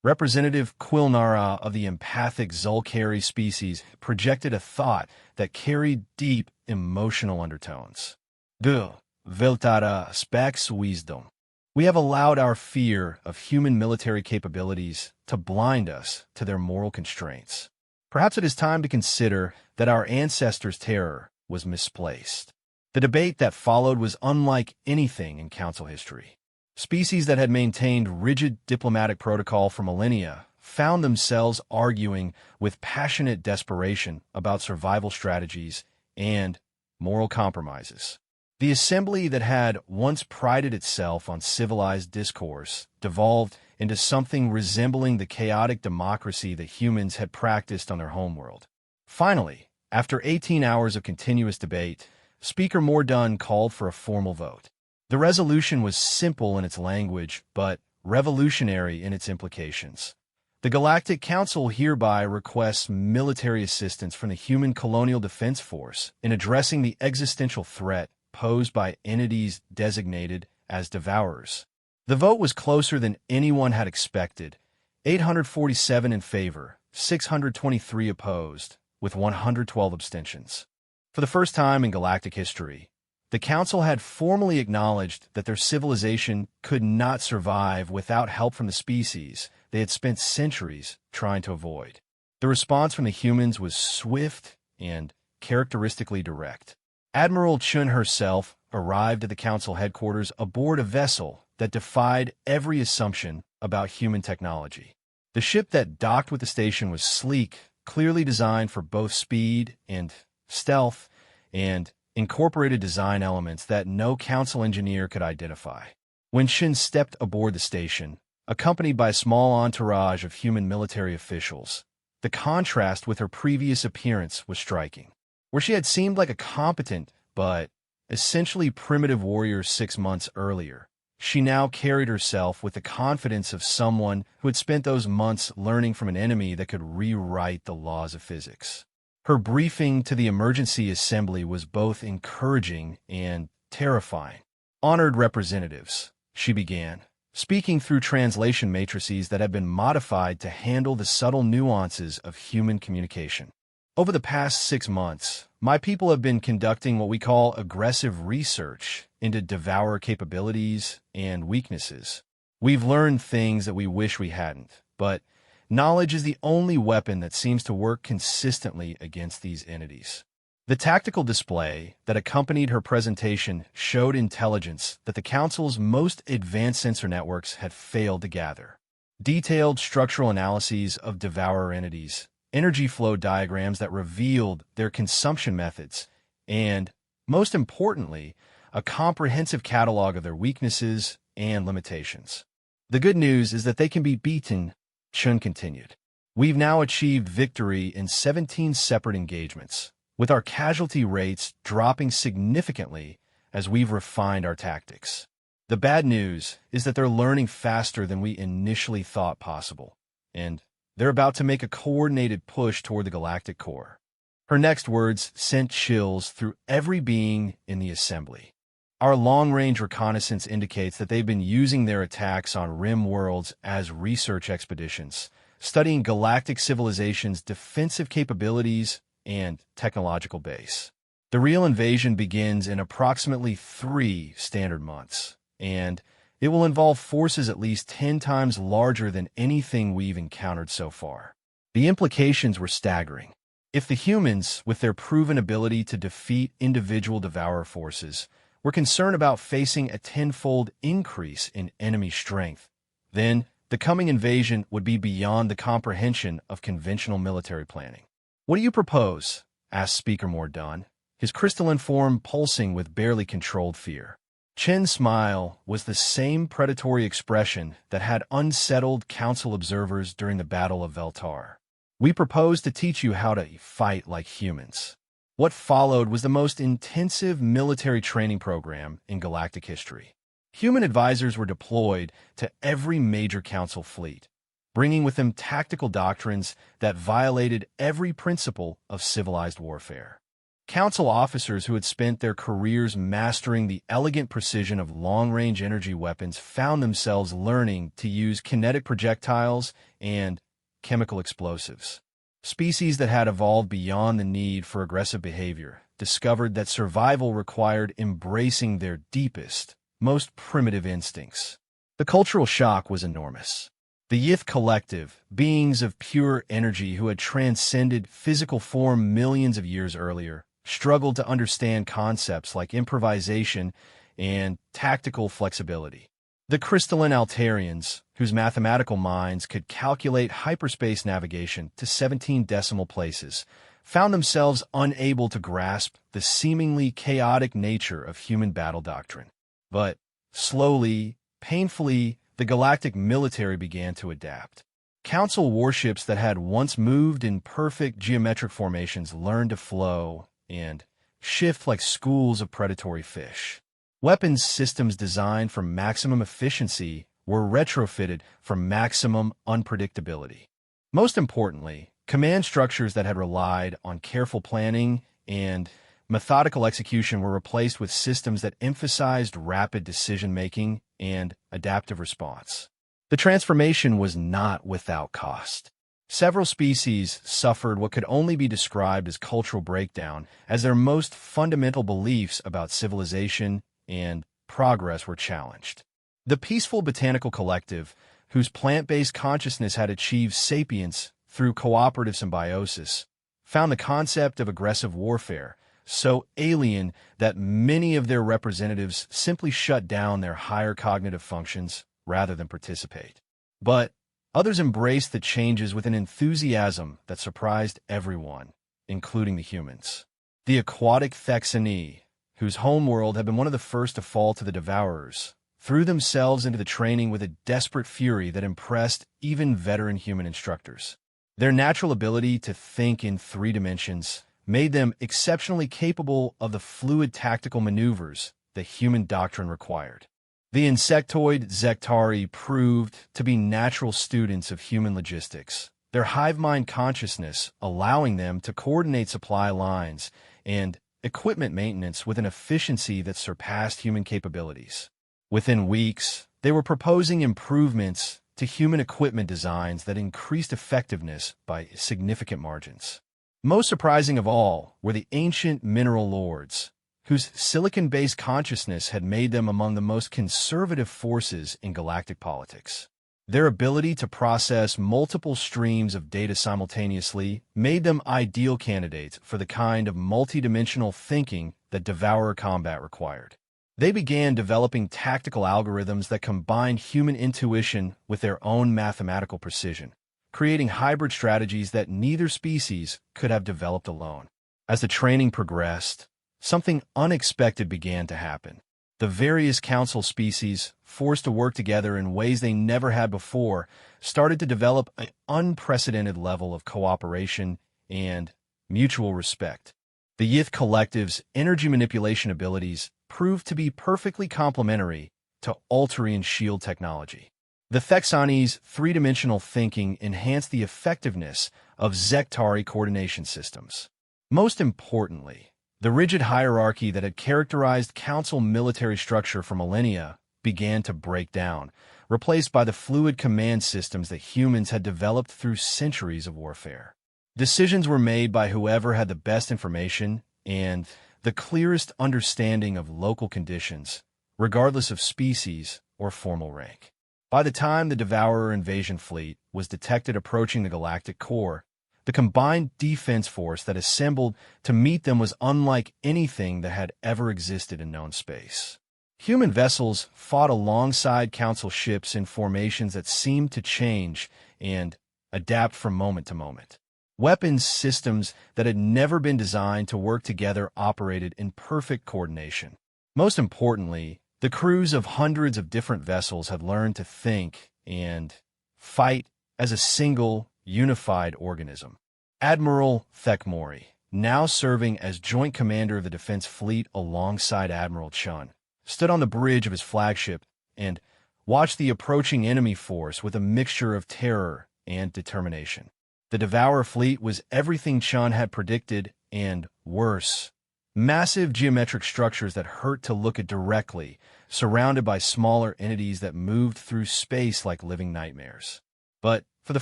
Representative Quilnara of the empathic Zulkari species projected a thought that carried deep emotional undertones. De Veltara speaks wisdom. We have allowed our fear of human military capabilities to blind us to their moral constraints. Perhaps it is time to consider that our ancestors' terror was misplaced. The debate that followed was unlike anything in Council history. Species that had maintained rigid diplomatic protocol for millennia found themselves arguing with passionate desperation about survival strategies and moral compromises. The assembly that had once prided itself on civilized discourse devolved into something resembling the chaotic democracy that humans had practiced on their homeworld. Finally, after 18 hours of continuous debate, Speaker Mordun called for a formal vote. The resolution was simple in its language, but revolutionary in its implications. The Galactic Council hereby requests military assistance from the Human Colonial Defense Force in addressing the existential threat posed by entities designated as Devourers. The vote was closer than anyone had expected, 847 in favor, 623 opposed, with 112 abstentions. For the first time in galactic history, the Council had formally acknowledged that their civilization could not survive without help from the species they had spent centuries trying to avoid. The response from the humans was swift and characteristically direct. Admiral Chun herself arrived at the Council headquarters aboard a vessel that defied every assumption about human technology. The ship that docked with the station was sleek, clearly designed for both speed and stealth, and incorporated design elements that no Council engineer could identify. When Shin stepped aboard the station, accompanied by a small entourage of human military officials, the contrast with her previous appearance was striking. Where she had seemed like a competent but essentially primitive warrior 6 months earlier, she now carried herself with the confidence of someone who had spent those months learning from an enemy that could rewrite the laws of physics. Her briefing to the emergency assembly was both encouraging and terrifying. "Honored representatives," she began, speaking through translation matrices that had been modified to handle the subtle nuances of human communication. "Over the past 6 months, my people have been conducting what we call aggressive research into Devourer capabilities and weaknesses. We've learned things that we wish we hadn't, but knowledge is the only weapon that seems to work consistently against these entities." The tactical display that accompanied her presentation showed intelligence that the Council's most advanced sensor networks had failed to gather. Detailed structural analyses of Devourer entities, energy flow diagrams that revealed their consumption methods, and, most importantly, a comprehensive catalog of their weaknesses and limitations. "The good news is that they can be beaten," Chun continued. "We've now achieved victory in 17 separate engagements, with our casualty rates dropping significantly as we've refined our tactics. The bad news is that they're learning faster than we initially thought possible, and they're about to make a coordinated push toward the galactic core." Her next words sent chills through every being in the assembly. "Our long-range reconnaissance indicates that they've been using their attacks on rim worlds as research expeditions, studying galactic civilization's defensive capabilities and technological base. The real invasion begins in approximately 3 standard months, and it will involve forces at least 10 times larger than anything we've encountered so far." The implications were staggering. If the humans, with their proven ability to defeat individual Devourer forces, were concerned about facing a 10-fold increase in enemy strength, then the coming invasion would be beyond the comprehension of conventional military planning. "What do you propose?" asked Speaker Mordun, his crystalline form pulsing with barely controlled fear. Chen's smile was the same predatory expression that had unsettled Council observers during the Battle of Veltar. "We propose to teach you how to fight like humans." What followed was the most intensive military training program in galactic history. Human advisors were deployed to every major Council fleet, bringing with them tactical doctrines that violated every principle of civilized warfare. Council officers who had spent their careers mastering the elegant precision of long-range energy weapons found themselves learning to use kinetic projectiles and chemical explosives. Species that had evolved beyond the need for aggressive behavior discovered that survival required embracing their deepest, most primitive instincts. The cultural shock was enormous. The Yith Collective, beings of pure energy who had transcended physical form millions of years earlier, struggled to understand concepts like improvisation and tactical flexibility. The crystalline Altarians, whose mathematical minds could calculate hyperspace navigation to 17 decimal places, found themselves unable to grasp the seemingly chaotic nature of human battle doctrine. But slowly, painfully, the galactic military began to adapt. Council warships that had once moved in perfect geometric formations learned to flow and shift like schools of predatory fish. Weapons systems designed for maximum efficiency were retrofitted for maximum unpredictability. Most importantly, command structures that had relied on careful planning and methodical execution were replaced with systems that emphasized rapid decision-making and adaptive response. The transformation was not without cost. Several species suffered what could only be described as cultural breakdown, as their most fundamental beliefs about civilization and progress were challenged. The peaceful botanical collective, whose plant-based consciousness had achieved sapience through cooperative symbiosis, found the concept of aggressive warfare so alien that many of their representatives simply shut down their higher cognitive functions rather than participate. But others embraced the changes with an enthusiasm that surprised everyone, including the humans. The aquatic Thexani, whose homeworld had been one of the first to fall to the Devourers, threw themselves into the training with a desperate fury that impressed even veteran human instructors. Their natural ability to think in 3 dimensions made them exceptionally capable of the fluid tactical maneuvers the human doctrine required. The insectoid Zektari proved to be natural students of human logistics, their hive mind consciousness allowing them to coordinate supply lines and equipment maintenance with an efficiency that surpassed human capabilities. Within weeks, they were proposing improvements to human equipment designs that increased effectiveness by significant margins. Most surprising of all were the ancient mineral lords, whose silicon-based consciousness had made them among the most conservative forces in galactic politics. Their ability to process multiple streams of data simultaneously made them ideal candidates for the kind of multidimensional thinking that Devourer combat required. They began developing tactical algorithms that combined human intuition with their own mathematical precision, creating hybrid strategies that neither species could have developed alone. As the training progressed, something unexpected began to happen. The various council species, forced to work together in ways they never had before, started to develop an unprecedented level of cooperation and mutual respect. The Yith Collective's energy manipulation abilities proved to be perfectly complementary to Alterian shield technology. The Thexani's 3-dimensional thinking enhanced the effectiveness of Zektari coordination systems. Most importantly, the rigid hierarchy that had characterized council military structure for millennia began to break down, replaced by the fluid command systems that humans had developed through centuries of warfare. Decisions were made by whoever had the best information and the clearest understanding of local conditions, regardless of species or formal rank. By the time the Devourer invasion fleet was detected approaching the galactic core, the combined defense force that assembled to meet them was unlike anything that had ever existed in known space. Human vessels fought alongside council ships in formations that seemed to change and adapt from moment to moment. Weapons systems that had never been designed to work together operated in perfect coordination. Most importantly, the crews of hundreds of different vessels had learned to think and fight as a single, unified organism. Admiral Thekmori, now serving as Joint Commander of the Defense Fleet alongside Admiral Chun, stood on the bridge of his flagship and watched the approaching enemy force with a mixture of terror and determination. The Devourer fleet was everything Chun had predicted and worse. Massive geometric structures that hurt to look at directly, surrounded by smaller entities that moved through space like living nightmares. But for the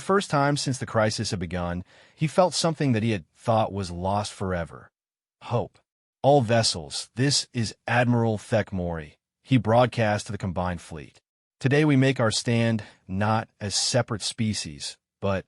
first time since the crisis had begun, he felt something that he had thought was lost forever. Hope. All vessels, this is Admiral Thekmori, he broadcast to the combined fleet. Today we make our stand not as separate species, but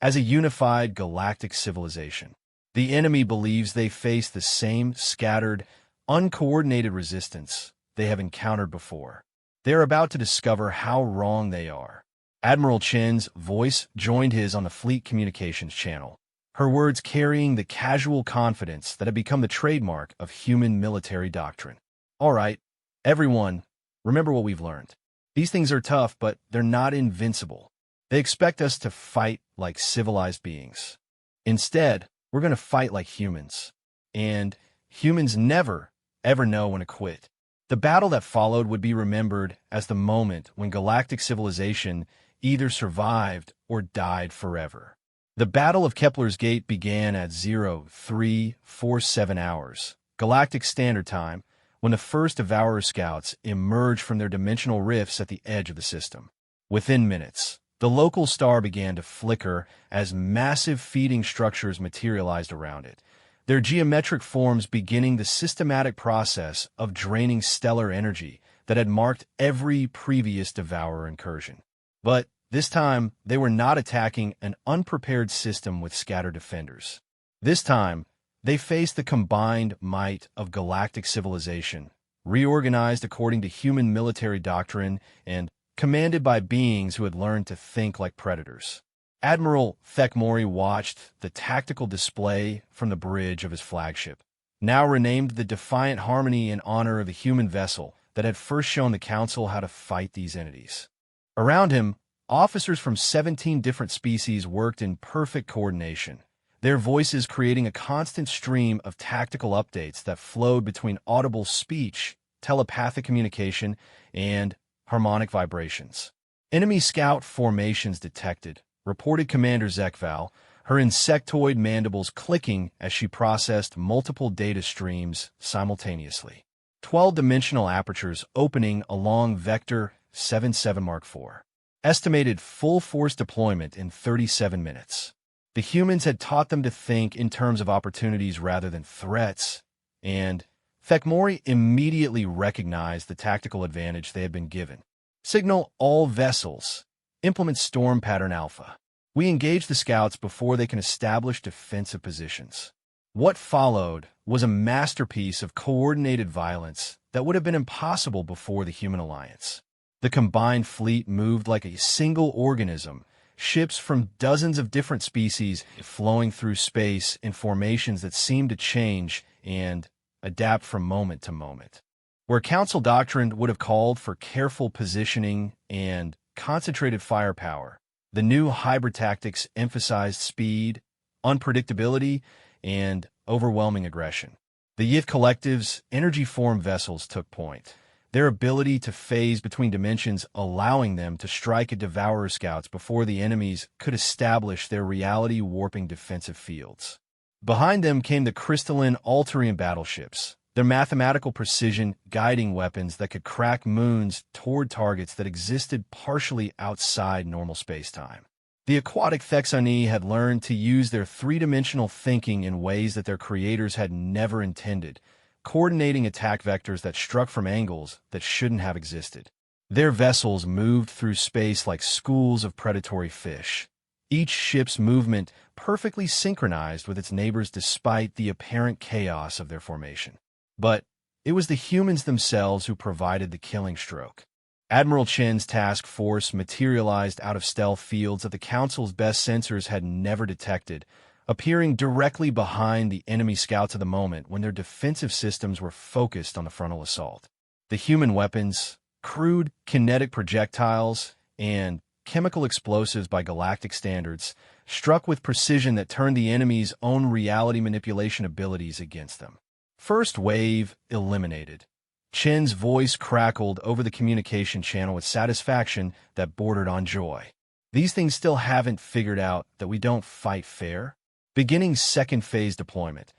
as a unified galactic civilization. The enemy believes they face the same scattered, uncoordinated resistance they have encountered before. They are about to discover how wrong they are. Admiral Chen's voice joined his on the fleet communications channel, her words carrying the casual confidence that had become the trademark of human military doctrine. All right, everyone, remember what we've learned. These things are tough, but they're not invincible. They expect us to fight like civilized beings. Instead, we're going to fight like humans. And humans never, ever know when to quit. The battle that followed would be remembered as the moment when galactic civilization either survived or died forever. The Battle of Kepler's Gate began at 0347 hours, Galactic Standard Time, when the first Devourer scouts emerged from their dimensional rifts at the edge of the system. Within minutes, the local star began to flicker as massive feeding structures materialized around it, their geometric forms beginning the systematic process of draining stellar energy that had marked every previous Devourer incursion. But this time, they were not attacking an unprepared system with scattered defenders. This time, they faced the combined might of galactic civilization, reorganized according to human military doctrine and commanded by beings who had learned to think like predators. Admiral Thekmori watched the tactical display from the bridge of his flagship, now renamed the Defiant Harmony in honor of a human vessel that had first shown the Council how to fight these entities. Around him, officers from 17 different species worked in perfect coordination, their voices creating a constant stream of tactical updates that flowed between audible speech, telepathic communication, and harmonic vibrations. Enemy scout formations detected, reported Commander Zekval, her insectoid mandibles clicking as she processed multiple data streams simultaneously. 12-dimensional apertures opening along Vector 77 Mark IV. Estimated full force deployment in 37 minutes. The humans had taught them to think in terms of opportunities rather than threats, and Thekmori immediately recognized the tactical advantage they had been given. Signal all vessels. Implement Storm Pattern Alpha. We engage the scouts before they can establish defensive positions. What followed was a masterpiece of coordinated violence that would have been impossible before the human alliance. The combined fleet moved like a single organism, ships from dozens of different species flowing through space in formations that seemed to change and adapt from moment to moment. Where Council doctrine would have called for careful positioning and concentrated firepower, the new hybrid tactics emphasized speed, unpredictability, and overwhelming aggression. The Yith Collective's energy-form vessels took point, their ability to phase between dimensions allowing them to strike at Devourer scouts before the enemies could establish their reality-warping defensive fields. Behind them came the crystalline Altarian battleships, their mathematical precision guiding weapons that could crack moons toward targets that existed partially outside normal spacetime. The aquatic Thexani had learned to use their three-dimensional thinking in ways that their creators had never intended, coordinating attack vectors that struck from angles that shouldn't have existed. Their vessels moved through space like schools of predatory fish, each ship's movement perfectly synchronized with its neighbors despite the apparent chaos of their formation. But it was the humans themselves who provided the killing stroke. Admiral Chen's task force materialized out of stealth fields that the Council's best sensors had never detected, appearing directly behind the enemy scouts of the moment when their defensive systems were focused on the frontal assault. The human weapons, crude kinetic projectiles, and chemical explosives by galactic standards, struck with precision that turned the enemy's own reality manipulation abilities against them. First wave eliminated. Chen's voice crackled over the communication channel with satisfaction that bordered on joy. These things still haven't figured out that we don't fight fair. Beginning second phase deployment.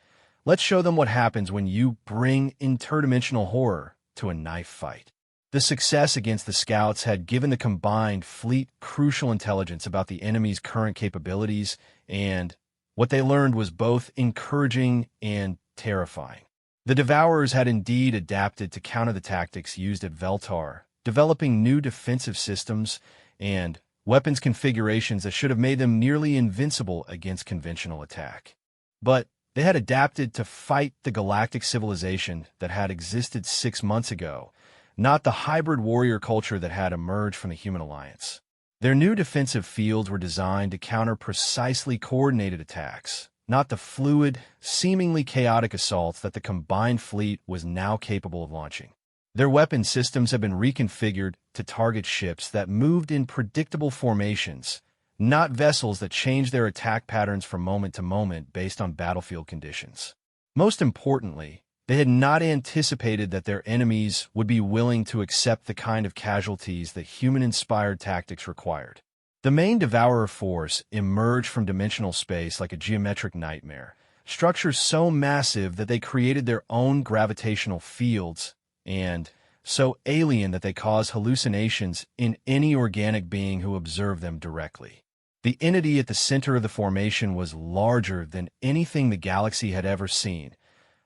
Let's show them what happens when you bring interdimensional horror to a knife fight. The success against the scouts had given the combined fleet crucial intelligence about the enemy's current capabilities, and what they learned was both encouraging and terrifying. The Devourers had indeed adapted to counter the tactics used at Veltar, developing new defensive systems and weapons configurations that should have made them nearly invincible against conventional attack. But they had adapted to fight the galactic civilization that had existed 6 months ago, not the hybrid warrior culture that had emerged from the human alliance. Their new defensive fields were designed to counter precisely coordinated attacks, not the fluid, seemingly chaotic assaults that the combined fleet was now capable of launching. Their weapon systems have been reconfigured to target ships that moved in predictable formations, not vessels that changed their attack patterns from moment to moment based on battlefield conditions. Most importantly, they had not anticipated that their enemies would be willing to accept the kind of casualties that human-inspired tactics required. The main Devourer force emerged from dimensional space like a geometric nightmare, structures so massive that they created their own gravitational fields, and so alien that they cause hallucinations in any organic being who observed them directly. The entity at the center of the formation was larger than anything the galaxy had ever seen,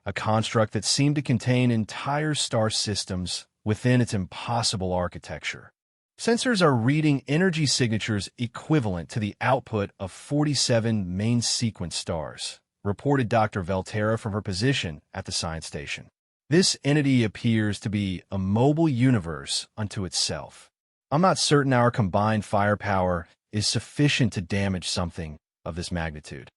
a construct that seemed to contain entire star systems within its impossible architecture. Sensors are reading energy signatures equivalent to the output of 47 main sequence stars, reported Dr. Velterra from her position at the science station. This entity appears to be a mobile universe unto itself. I'm not certain our combined firepower is sufficient to damage something of this magnitude.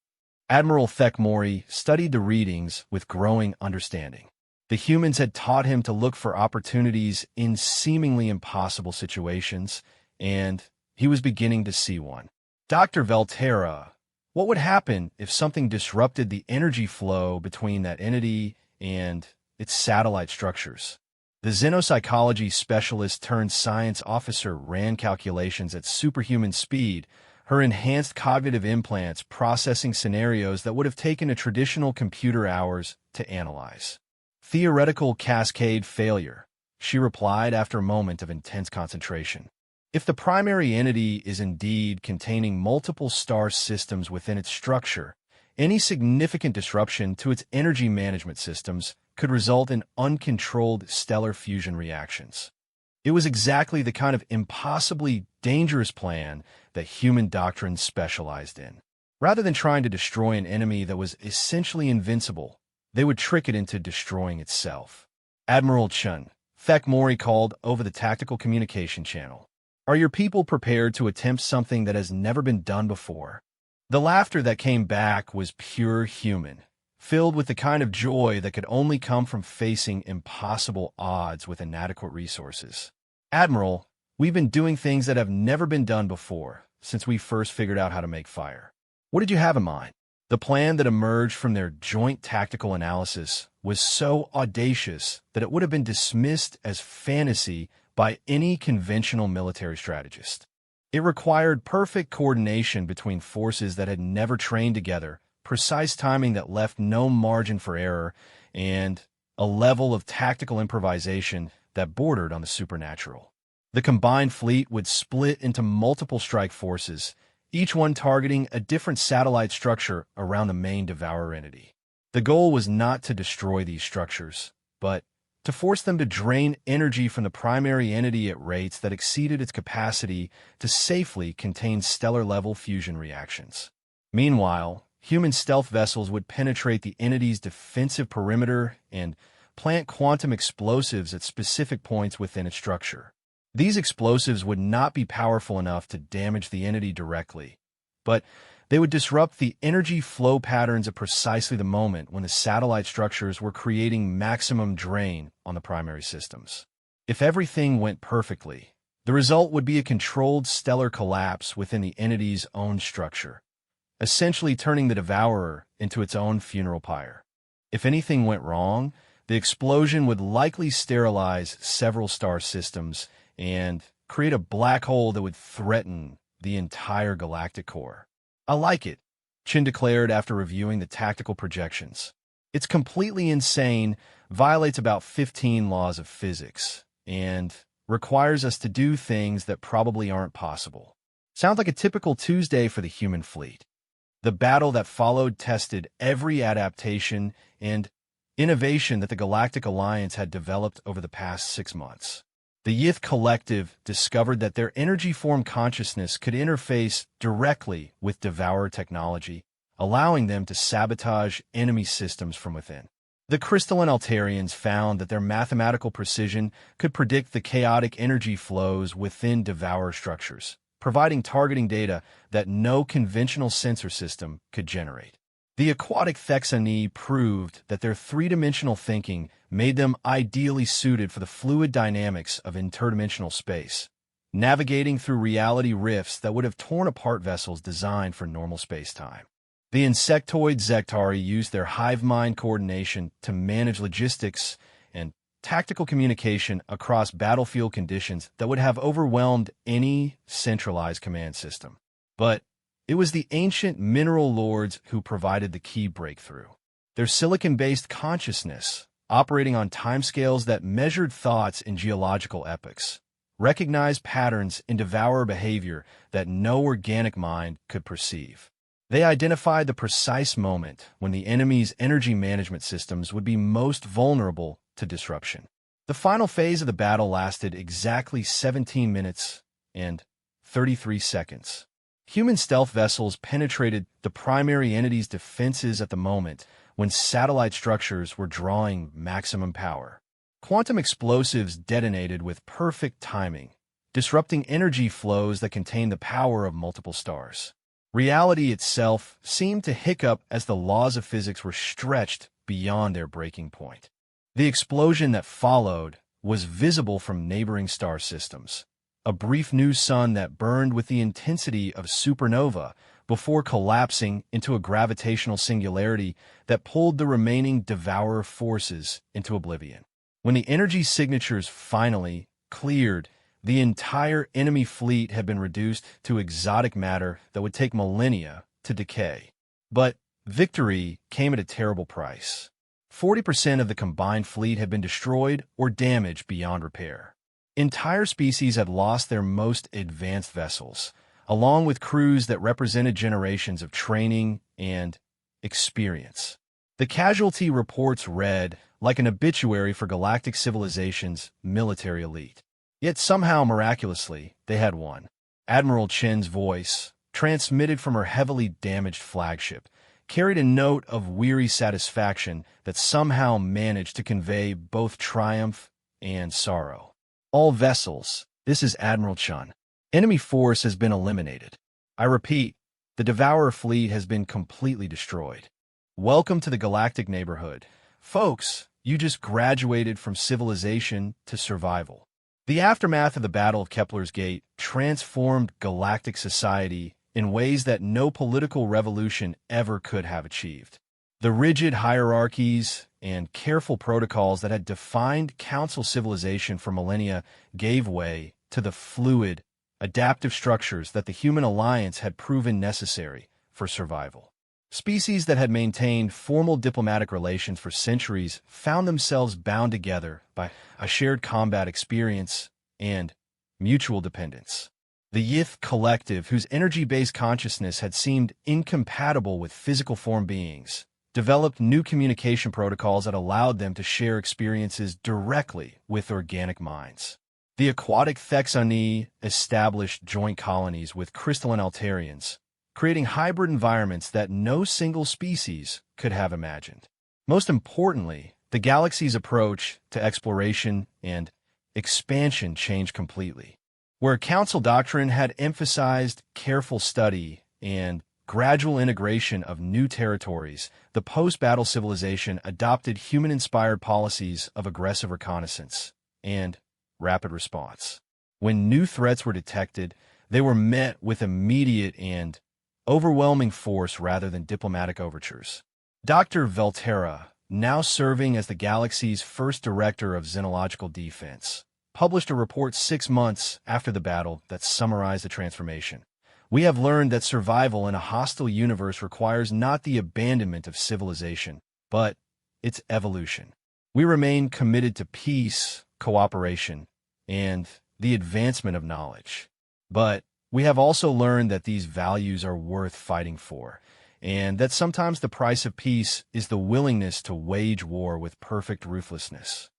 Admiral Thekmori studied the readings with growing understanding. The humans had taught him to look for opportunities in seemingly impossible situations, and he was beginning to see one. Dr. Velterra, what would happen if something disrupted the energy flow between that entity and its satellite structures? The xenopsychology specialist turned science officer ran calculations at superhuman speed, her enhanced cognitive implants processing scenarios that would have taken a traditional computer hours to analyze. Theoretical cascade failure, she replied after a moment of intense concentration. If the primary entity is indeed containing multiple star systems within its structure, any significant disruption to its energy management systems could result in uncontrolled stellar fusion reactions. It was exactly the kind of impossibly dangerous plan that human doctrine specialized in. Rather than trying to destroy an enemy that was essentially invincible, they would trick it into destroying itself. Admiral Chun, Thekmori called over the tactical communication channel. Are your people prepared to attempt something that has never been done before? The laughter that came back was pure human, filled with the kind of joy that could only come from facing impossible odds with inadequate resources. Admiral, we've been doing things that have never been done before since we first figured out how to make fire. What did you have in mind? The plan that emerged from their joint tactical analysis was so audacious that it would have been dismissed as fantasy by any conventional military strategist. It required perfect coordination between forces that had never trained together, precise timing that left no margin for error, and a level of tactical improvisation that bordered on the supernatural. The combined fleet would split into multiple strike forces, each one targeting a different satellite structure around the main Devourer entity. The goal was not to destroy these structures, but to force them to drain energy from the primary entity at rates that exceeded its capacity to safely contain stellar-level fusion reactions. Meanwhile, human stealth vessels would penetrate the entity's defensive perimeter and plant quantum explosives at specific points within its structure. These explosives would not be powerful enough to damage the entity directly, but they would disrupt the energy flow patterns at precisely the moment when the satellite structures were creating maximum drain on the primary systems. If everything went perfectly, the result would be a controlled stellar collapse within the entity's own structure, essentially turning the Devourer into its own funeral pyre. If anything went wrong, the explosion would likely sterilize several star systems and create a black hole that would threaten the entire galactic core. I like it, Chin declared after reviewing the tactical projections. It's completely insane, violates about 15 laws of physics, and requires us to do things that probably aren't possible. Sounds like a typical Tuesday for the human fleet. The battle that followed tested every adaptation and innovation that the Galactic Alliance had developed over the past 6 months. The Yith Collective discovered that their energy-form consciousness could interface directly with Devourer technology, allowing them to sabotage enemy systems from within. The Crystalline Altarians found that their mathematical precision could predict the chaotic energy flows within Devourer structures, providing targeting data that no conventional sensor system could generate. The aquatic Thexani proved that their three-dimensional thinking made them ideally suited for the fluid dynamics of interdimensional space, navigating through reality rifts that would have torn apart vessels designed for normal space-time. The insectoid Zektari used their hive mind coordination to manage logistics and tactical communication across battlefield conditions that would have overwhelmed any centralized command system. But it was the ancient mineral lords who provided the key breakthrough. Their silicon-based consciousness, operating on timescales that measured thoughts in geological epochs, recognized patterns in devourer behavior that no organic mind could perceive. They identified the precise moment when the enemy's energy management systems would be most vulnerable to disruption. The final phase of the battle lasted exactly 17 minutes and 33 seconds. Human stealth vessels penetrated the primary entity's defenses at the moment when satellite structures were drawing maximum power. Quantum explosives detonated with perfect timing, disrupting energy flows that contained the power of multiple stars. Reality itself seemed to hiccup as the laws of physics were stretched beyond their breaking point. The explosion that followed was visible from neighboring star systems, a brief new sun that burned with the intensity of supernova before collapsing into a gravitational singularity that pulled the remaining devourer forces into oblivion. When the energy signatures finally cleared, the entire enemy fleet had been reduced to exotic matter that would take millennia to decay. But victory came at a terrible price. 40% of the combined fleet had been destroyed or damaged beyond repair. Entire species had lost their most advanced vessels, along with crews that represented generations of training and experience. The casualty reports read like an obituary for galactic civilization's military elite. Yet somehow, miraculously, they had won. Admiral Chen's voice, transmitted from her heavily damaged flagship, carried a note of weary satisfaction that somehow managed to convey both triumph and sorrow. All vessels, this is Admiral Chen. Enemy force has been eliminated. I repeat, the Devourer fleet has been completely destroyed. Welcome to the galactic neighborhood. Folks, you just graduated from civilization to survival. The aftermath of the Battle of Kepler's Gate transformed galactic society in ways that no political revolution ever could have achieved. The rigid hierarchies and careful protocols that had defined Council civilization for millennia gave way to the fluid, adaptive structures that the human alliance had proven necessary for survival. Species that had maintained formal diplomatic relations for centuries found themselves bound together by a shared combat experience and mutual dependence. The Yith collective, whose energy-based consciousness had seemed incompatible with physical form beings, developed new communication protocols that allowed them to share experiences directly with organic minds. The aquatic Thexani established joint colonies with crystalline Altarians, creating hybrid environments that no single species could have imagined. Most importantly, the galaxy's approach to exploration and expansion changed completely. Where Council doctrine had emphasized careful study and gradual integration of new territories, the post-battle civilization adopted human-inspired policies of aggressive reconnaissance and rapid response. When new threats were detected, they were met with immediate and overwhelming force rather than diplomatic overtures. Dr. Velterra, now serving as the galaxy's first director of xenological defense, published a report 6 months after the battle that summarized the transformation. We have learned that survival in a hostile universe requires not the abandonment of civilization, but its evolution. We remain committed to peace, cooperation, and the advancement of knowledge. But we have also learned that these values are worth fighting for, and that sometimes the price of peace is the willingness to wage war with perfect ruthlessness.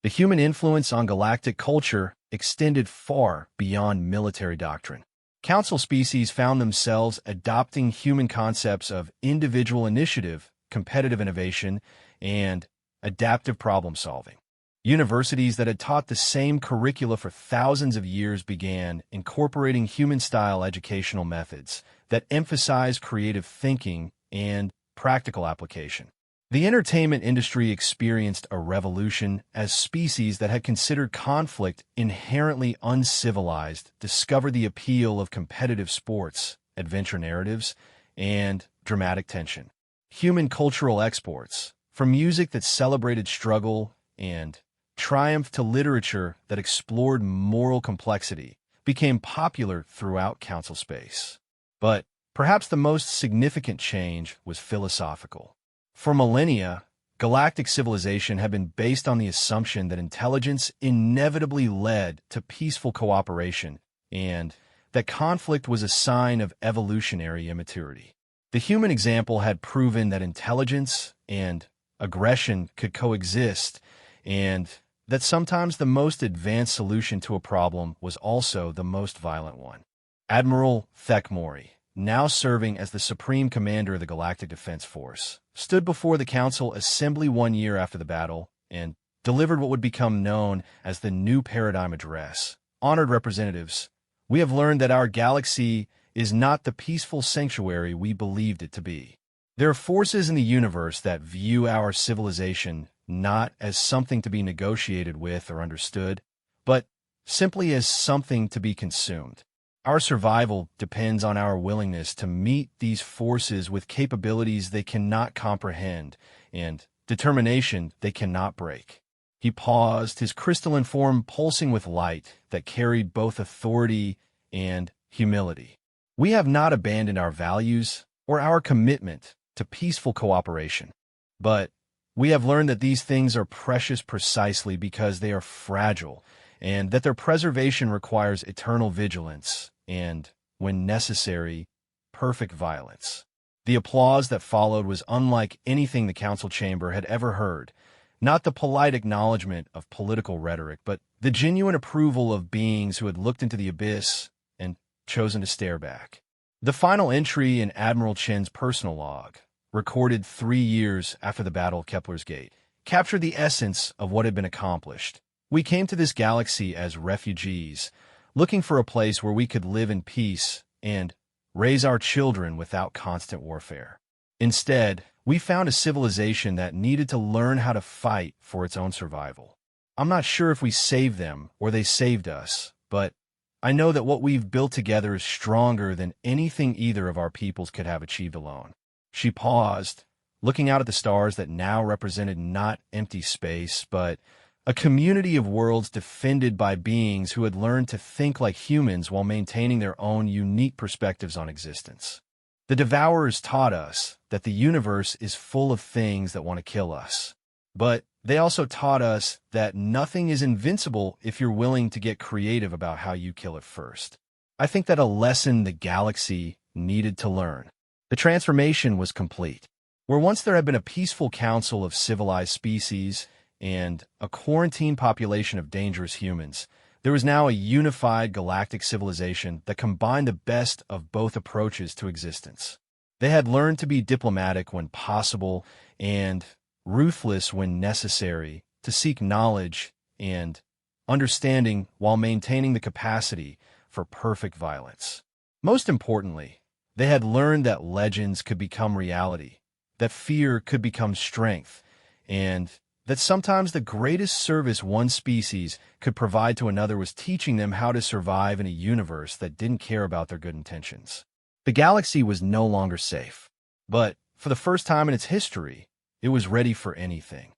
The human influence on galactic culture extended far beyond military doctrine. Council species found themselves adopting human concepts of individual initiative, competitive innovation, and adaptive problem-solving. Universities that had taught the same curricula for thousands of years began incorporating human-style educational methods that emphasized creative thinking and practical application. The entertainment industry experienced a revolution as species that had considered conflict inherently uncivilized discovered the appeal of competitive sports, adventure narratives, and dramatic tension. Human cultural exports, from music that celebrated struggle and triumphed to literature that explored moral complexity, became popular throughout council space. But perhaps the most significant change was philosophical. For millennia, galactic civilization had been based on the assumption that intelligence inevitably led to peaceful cooperation and that conflict was a sign of evolutionary immaturity. The human example had proven that intelligence and aggression could coexist, and that sometimes the most advanced solution to a problem was also the most violent one. Admiral Thekmori, now serving as the Supreme Commander of the Galactic Defense Force, stood before the Council Assembly 1 year after the battle and delivered what would become known as the New Paradigm Address. Honored representatives, we have learned that our galaxy is not the peaceful sanctuary we believed it to be. There are forces in the universe that view our civilization not as something to be negotiated with or understood, but simply as something to be consumed. Our survival depends on our willingness to meet these forces with capabilities they cannot comprehend and determination they cannot break. He paused, his crystalline form pulsing with light that carried both authority and humility. We have not abandoned our values or our commitment to peaceful cooperation, but we have learned that these things are precious precisely because they are fragile and that their preservation requires eternal vigilance and, when necessary, perfect violence. The applause that followed was unlike anything the council chamber had ever heard, not the polite acknowledgement of political rhetoric, but the genuine approval of beings who had looked into the abyss and chosen to stare back. The final entry in Admiral Chen's personal log, recorded 3 years after the Battle of Kepler's Gate, captured the essence of what had been accomplished. We came to this galaxy as refugees, looking for a place where we could live in peace and raise our children without constant warfare. Instead, we found a civilization that needed to learn how to fight for its own survival. I'm not sure if we saved them or they saved us, but I know that what we've built together is stronger than anything either of our peoples could have achieved alone. She paused, looking out at the stars that now represented not empty space, but a community of worlds defended by beings who had learned to think like humans while maintaining their own unique perspectives on existence. The Devourers taught us that the universe is full of things that want to kill us, but they also taught us that nothing is invincible if you're willing to get creative about how you kill it first. I think that a lesson the galaxy needed to learn. The transformation was complete. Where once there had been a peaceful council of civilized species and a quarantined population of dangerous humans, there was now a unified galactic civilization that combined the best of both approaches to existence. They had learned to be diplomatic when possible and ruthless when necessary, to seek knowledge and understanding while maintaining the capacity for perfect violence. Most importantly, they had learned that legends could become reality, that fear could become strength, and that sometimes the greatest service one species could provide to another was teaching them how to survive in a universe that didn't care about their good intentions. The galaxy was no longer safe, but for the first time in its history, it was ready for anything.